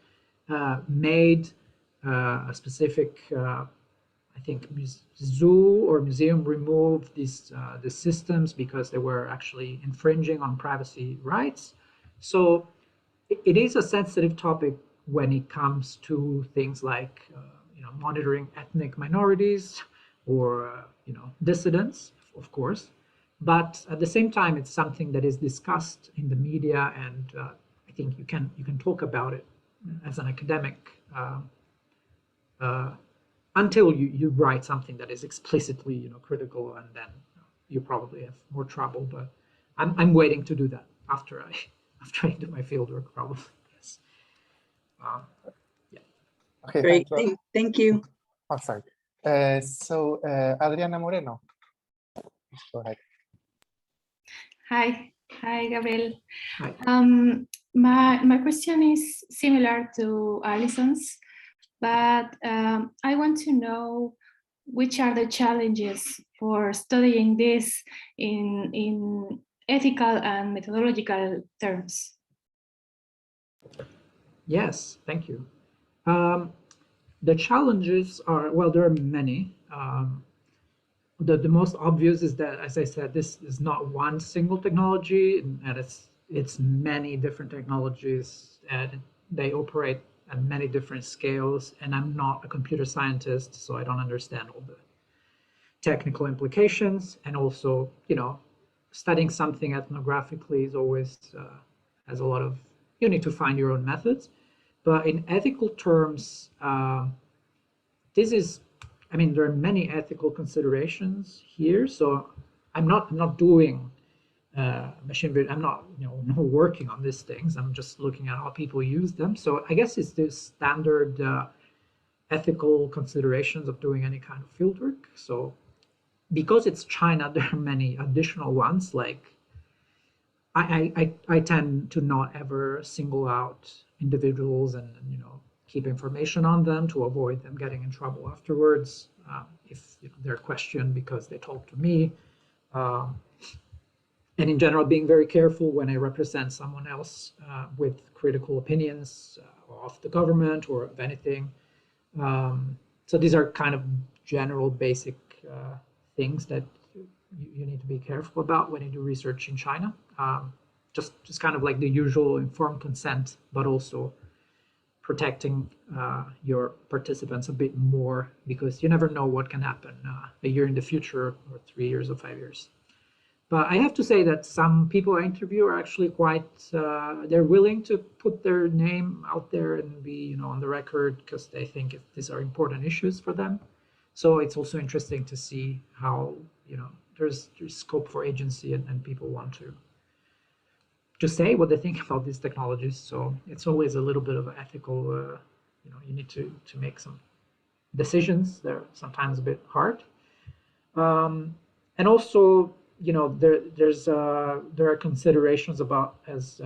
S2: made a specific, I think, zoo or museum remove these the systems because they were actually infringing on privacy rights. So it is a sensitive topic when it comes to things like you know, monitoring ethnic minorities or you know, dissidents, of course. But at the same time, it's something that is discussed in the media, and I think you can talk about it as an academic until you write something that is explicitly, you know, critical, and then you probably have more trouble. But I'm waiting to do that after I do my fieldwork, probably. Yes. Yeah.
S1: Okay.
S3: Great. Thank you.
S1: Oh, sorry. So Adriana Moreno, please go ahead.
S4: Hi, Gabriel.
S2: Hi.
S4: My question is similar to Alison's, but I want to know which are the challenges for studying this in ethical and methodological terms.
S2: Yes, thank you. The challenges are, well, there are many. The most obvious is that, as I said, this is not one single technology, and it's many different technologies, and they operate at many different scales. And I'm not a computer scientist, so I don't understand all the technical implications. And also, you know, studying something ethnographically is always has a lot of, you need to find your own methods. But in ethical terms, this is, I mean, there are many ethical considerations here. So I'm not doing machine vision. I'm not, you know, working on these things. I'm just looking at how people use them. So I guess it's the standard ethical considerations of doing any kind of fieldwork. So because it's China, there are many additional ones. Like I tend to not ever single out individuals and you know, keep information on them to avoid them getting in trouble afterwards if you know, they're questioned because they talk to me. And in general, being very careful when I represent someone else with critical opinions of the government or of anything. So these are kind of general basic things that you need to be careful about when you do research in China. Just kind of like the usual informed consent, but also protecting your participants a bit more, because you never know what can happen a year in the future, or 3 years or 5 years. But I have to say that some people I interview are actually quite, they're willing to put their name out there and be, on the record, because they think these are important issues for them. So it's also interesting to see how, there's scope for agency, and people want to say what they think about these technologies. So it's always a little bit of an ethical, you need to make some decisions. They're sometimes a bit hard. And also, there are considerations about, as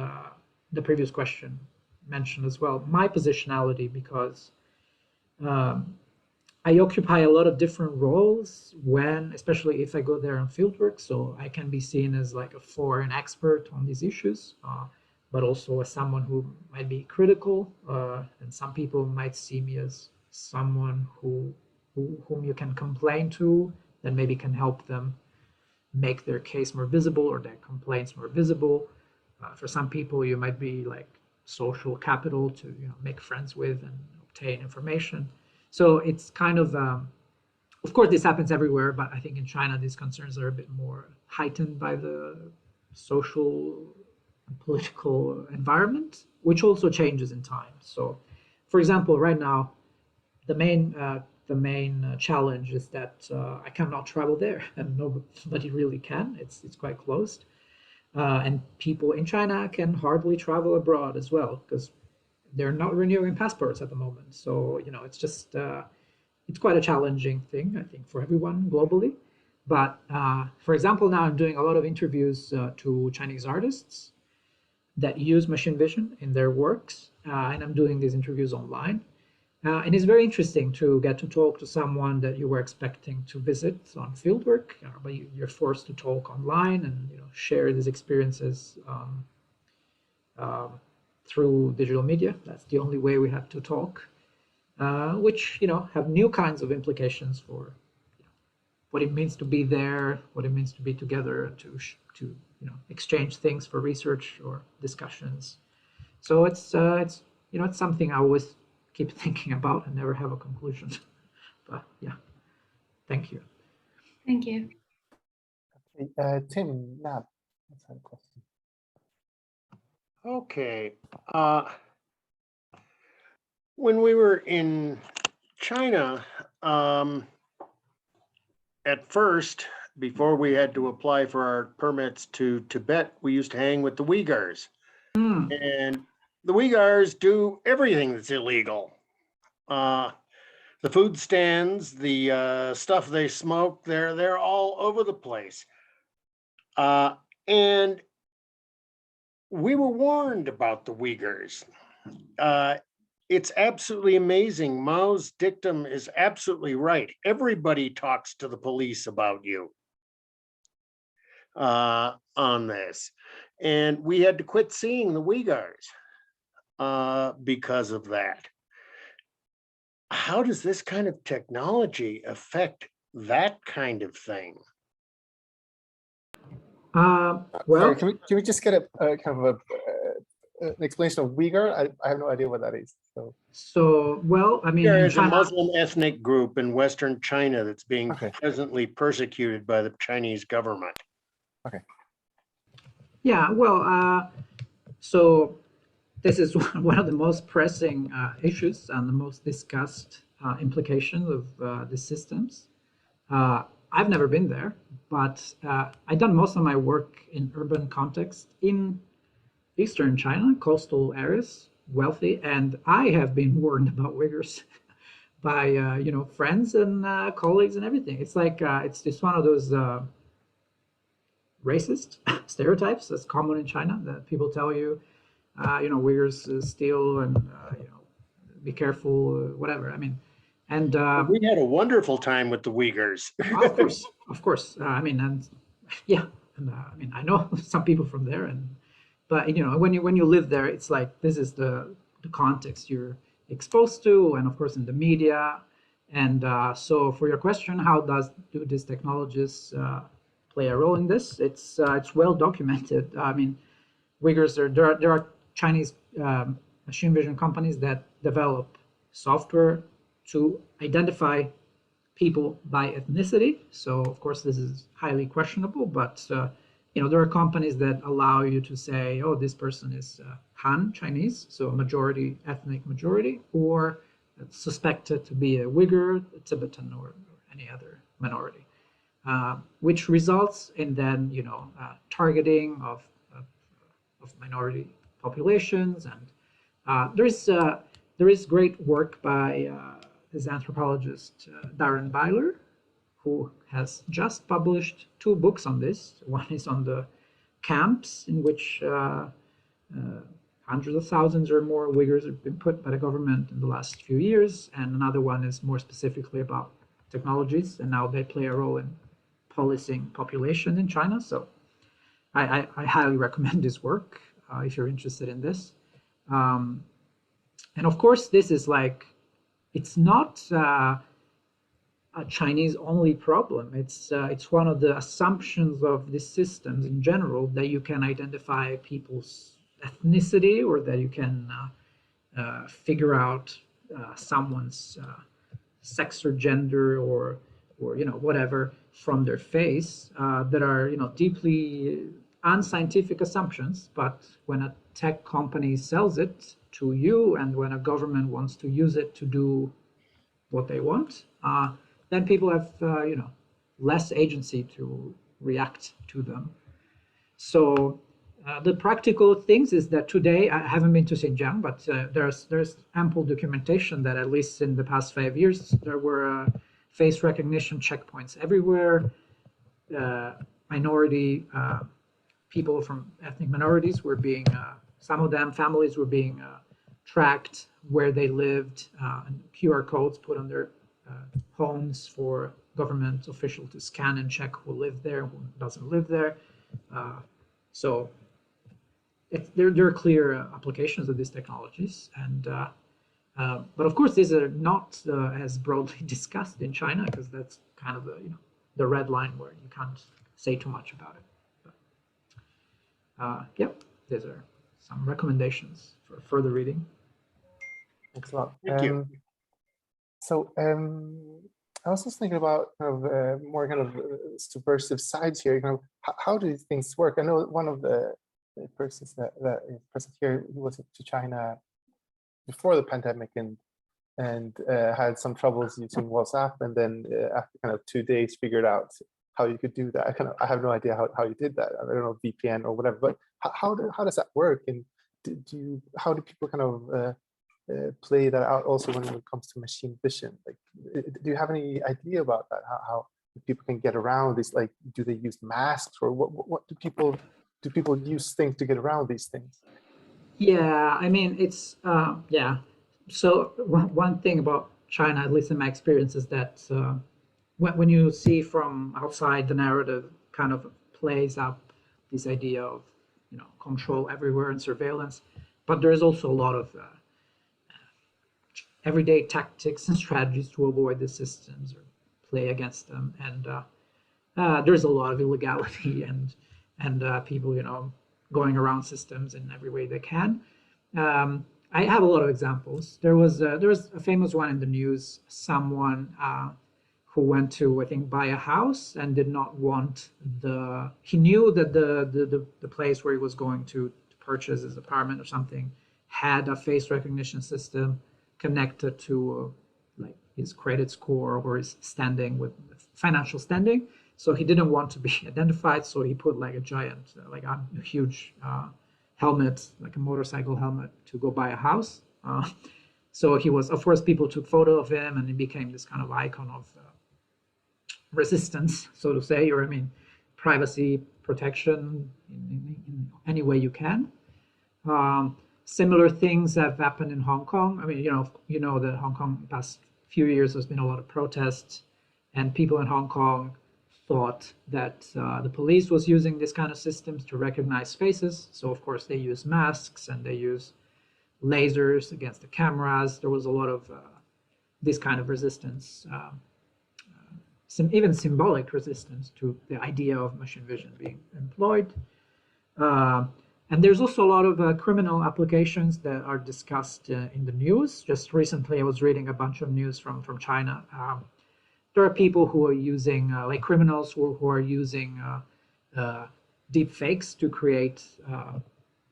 S2: the previous question mentioned as well, my positionality, because I occupy a lot of different roles especially if I go there on fieldwork. So I can be seen as like a foreign expert on these issues, but also as someone who might be critical, and some people might see me as someone whom you can complain to, that maybe can help them make their case more visible or their complaints more visible. For some people, you might be like social capital to make friends with and obtain information. So it's kind of course, this happens everywhere, but I think in China, these concerns are a bit more heightened by the social and political environment, which also changes in time. So, for example, right now, the main challenge is that I cannot travel there, and nobody really can. It's quite closed, and people in China can hardly travel abroad as well, because they're not renewing passports at the moment. So it's just it's quite a challenging thing, I think, for everyone globally. But for example, now I'm doing a lot of interviews to Chinese artists that use machine vision in their works, and I'm doing these interviews online. And it's very interesting to get to talk to someone that you were expecting to visit on fieldwork, but you're forced to talk online and share these experiences through digital media. That's the only way we have to talk, which have new kinds of implications for what it means to be there, what it means to be together, to exchange things for research or discussions. So it's something I always keep thinking about and never have a conclusion. But yeah, thank you.
S4: Thank you.
S1: Okay, Tim, Nab, let's have a question.
S5: Okay. When we were in China, at first, before we had to apply for our permits to Tibet, we used to hang with the Uyghurs. And the Uyghurs do everything that's illegal. The food stands, the stuff they smoke, they're all over the place. And we were warned about the Uyghurs. It's absolutely amazing. Mao's dictum is absolutely right. Everybody talks to the police about you on this. And we had to quit seeing the Uyghurs because of that. How does this kind of technology affect that kind of thing?
S2: Well,
S1: Sorry, can we just get a kind of an explanation of Uyghur? I have no idea what that is.
S2: So well, I mean,
S5: There
S2: in
S5: is a
S2: China,
S5: Muslim ethnic group in Western China that's being
S1: Okay.
S5: presently persecuted by the Chinese government.
S1: Okay.
S2: yeah, well, so this is one of the most pressing issues and the most discussed implications of the systems. I've never been there, but I've done most of my work in urban context in Eastern China, coastal areas, wealthy, and I have been warned about Uyghurs by friends and colleagues and everything. It's like it's just one of those racist stereotypes that's common in China, that people tell you, Uyghurs steal and be careful, whatever. I mean, and
S5: We had a wonderful time with the Uyghurs.
S2: of course. I mean, and yeah, and I mean, I know some people from there, but when you live there, it's like this is the context you're exposed to, and of course in the media. And so for your question, how do these technologies play a role in this? It's well documented. I mean, Uyghurs, there are Chinese machine vision companies that develop software to identify people by ethnicity. So of course this is highly questionable, but there are companies that allow you to say, oh, this person is Han Chinese, so a majority, ethnic majority, or suspected to be a Uyghur, a Tibetan, or any other minority, which results in then targeting of minority populations. And there is great work by this anthropologist Darren Byler, who has just published 2 books on this. One is on the camps in which hundreds of thousands or more Uyghurs have been put by the government in the last few years, and another one is more specifically about technologies, and now they play a role in policing population in China. So I highly recommend this work if you're interested in this. And of course, this is it's not a Chinese only problem. It's one of the assumptions of these systems in general, that you can identify people's ethnicity, or that you can figure out someone's sex or gender, or whatever, from their face, that are deeply unscientific assumptions. But when a tech company sells it to you, and when a government wants to use it to do what they want, then people have less agency to react to them. So the practical things is that today, I haven't been to Xinjiang, but there's ample documentation that at least in the past 5 years, there were face recognition checkpoints everywhere. Minority people from ethnic minorities were being, some of them, families were being tracked where they lived, and QR codes put on their homes for government official to scan and check who lived there, who doesn't live there. So there are clear applications of these technologies, and but of course these are not as broadly discussed in China, because that's kind of the red line where you can't say too much about it. But, yeah, these are some recommendations for further reading.
S1: Thanks a lot.
S5: Thank you.
S1: So I was just thinking about more subversive sides here. How do these things work? I know one of the persons that is present here, he was to China before the pandemic and had some troubles using WhatsApp, and then after 2 days figured out how you could do that. I have no idea how you did that. I don't know, VPN or whatever. But how does that work? And how do people play that out also when it comes to machine vision? Do you have any idea about that? How people can get around this? Do they use masks, or what do people use things to get around these things?
S2: Yeah, I mean, it's yeah. So one thing about China, at least in my experience, is that when you see from outside, the narrative kind of plays up this idea of control everywhere and surveillance, but there is also a lot of everyday tactics and strategies to avoid the systems or play against them, and there's a lot of illegality and people going around systems in every way they can. I have a lot of examples. There was a famous one in the news. Someone who went to, I think, buy a house and did not want he knew that the place where he was going to purchase his apartment or something had a face recognition system connected to his credit score or his standing with financial standing. So he didn't want to be identified. So he put a giant, a huge helmet, like a motorcycle helmet, to go buy a house. So he was, of course, people took photo of him, and he became this kind of icon of resistance, so to say, or privacy protection in any way you can. Similar things have happened in Hong Kong. That Hong Kong, the past few years, there's been a lot of protests, and people in Hong Kong thought that the police was using this kind of systems to recognize faces. So of course they use masks, and they use lasers against the cameras. There was a lot of this kind of resistance, even symbolic resistance to the idea of machine vision being employed. And there's also a lot of criminal applications that are discussed in the news. Just recently, I was reading a bunch of news from China. There are people who are using, like criminals who are using deep fakes to create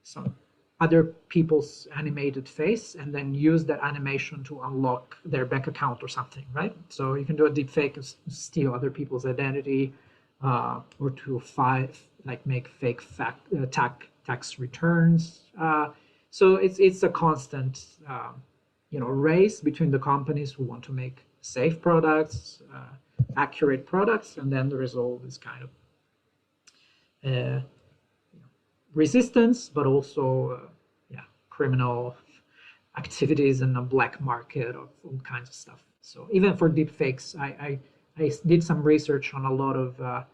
S2: some other people's animated face and then use that animation to unlock their bank account or something, right? So you can do a deep fake and steal other people's identity, or to make fake tax returns. So it's a constant, race between the companies who want to make safe products, accurate products, and then there is all this kind of resistance, but also criminal activities in the black market of all kinds of stuff. So even for deepfakes, I did some research on a lot of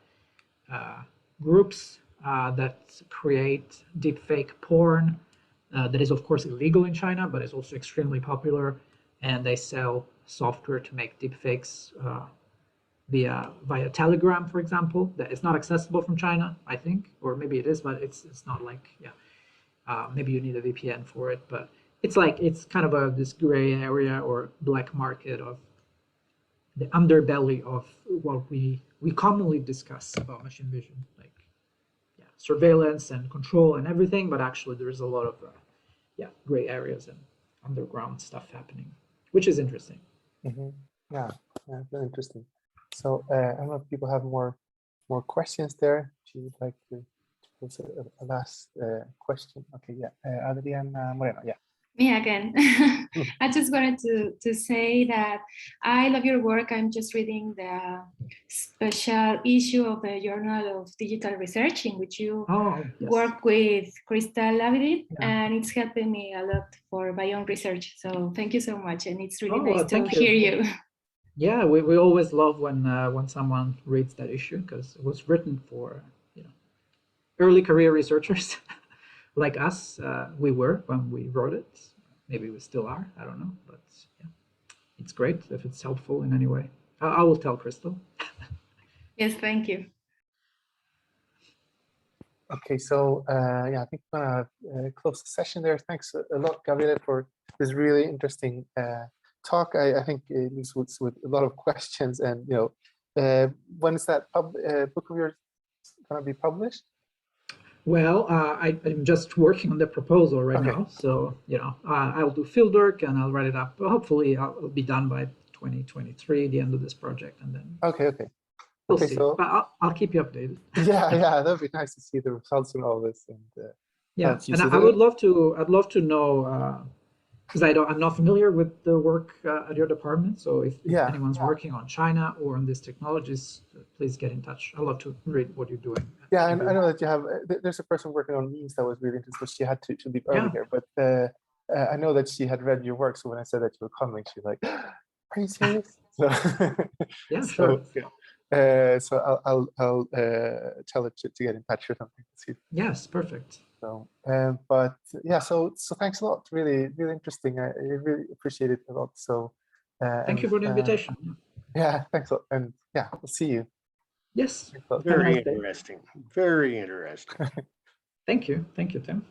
S2: groups that create deepfake porn that is of course illegal in China, but is also extremely popular, and they sell software to make deepfakes via Telegram, for example. That is not accessible from China, I think, or maybe it is, but it's not like maybe you need a VPN for it, but it's kind of this gray area or black market of the underbelly of what we commonly discuss about machine vision, like surveillance and control and everything, but actually there is a lot of gray areas and underground stuff happening, which is interesting.
S1: Mm-hmm. Yeah, very interesting. So I don't know if people have more questions there. If you would like to pose a last question. Okay, Adriana Moreno,
S4: Me again. I just wanted to say that I love your work. I'm just reading the special issue of the Journal of Digital Research, in which you work with Crystal Lavidit, and it's helping me a lot for my own research. So thank you so much, and it's really nice to hear you.
S2: Yeah, we always love when someone reads that issue, because it was written for early career researchers like us. We were when we wrote it. Maybe we still are. I don't know, but it's great if it's helpful in any way. I will tell Crystal.
S4: Yes, thank you.
S1: Okay, so I think I'm gonna close the session there. Thanks a lot, Gabriele, for this really interesting talk. I think it leaves with a lot of questions, and when is that book of yours going to be published?
S2: Well, I'm just working on the proposal right now, so I'll do field work and I'll write it up. Hopefully, I'll be done by 2023, the end of this project, and then we'll see. So, but I'll keep you updated.
S1: Yeah, that'd be nice to see the results and all this. And
S2: and I would love to. I'd love to know. Because I'm not familiar with the work at your department. So if anyone's working on China or on these technologies, please get in touch. I'd love to read what you're doing.
S1: Yeah, and I know that you have, there's a person working on memes that was really interested. She had to leave earlier, but I know that she had read your work. So when I said that you were coming, she was like, are you serious? So,
S2: sure.
S1: So I'll tell her to get in touch or something.
S2: Yes, perfect.
S1: So, so thanks a lot. Really, really interesting. I really appreciate it a lot. So,
S2: thank you for the invitation.
S1: Yeah, thanks a lot. And we'll see you.
S2: Yes.
S5: Very interesting. Very interesting.
S2: Thank you. Thank you, Tim.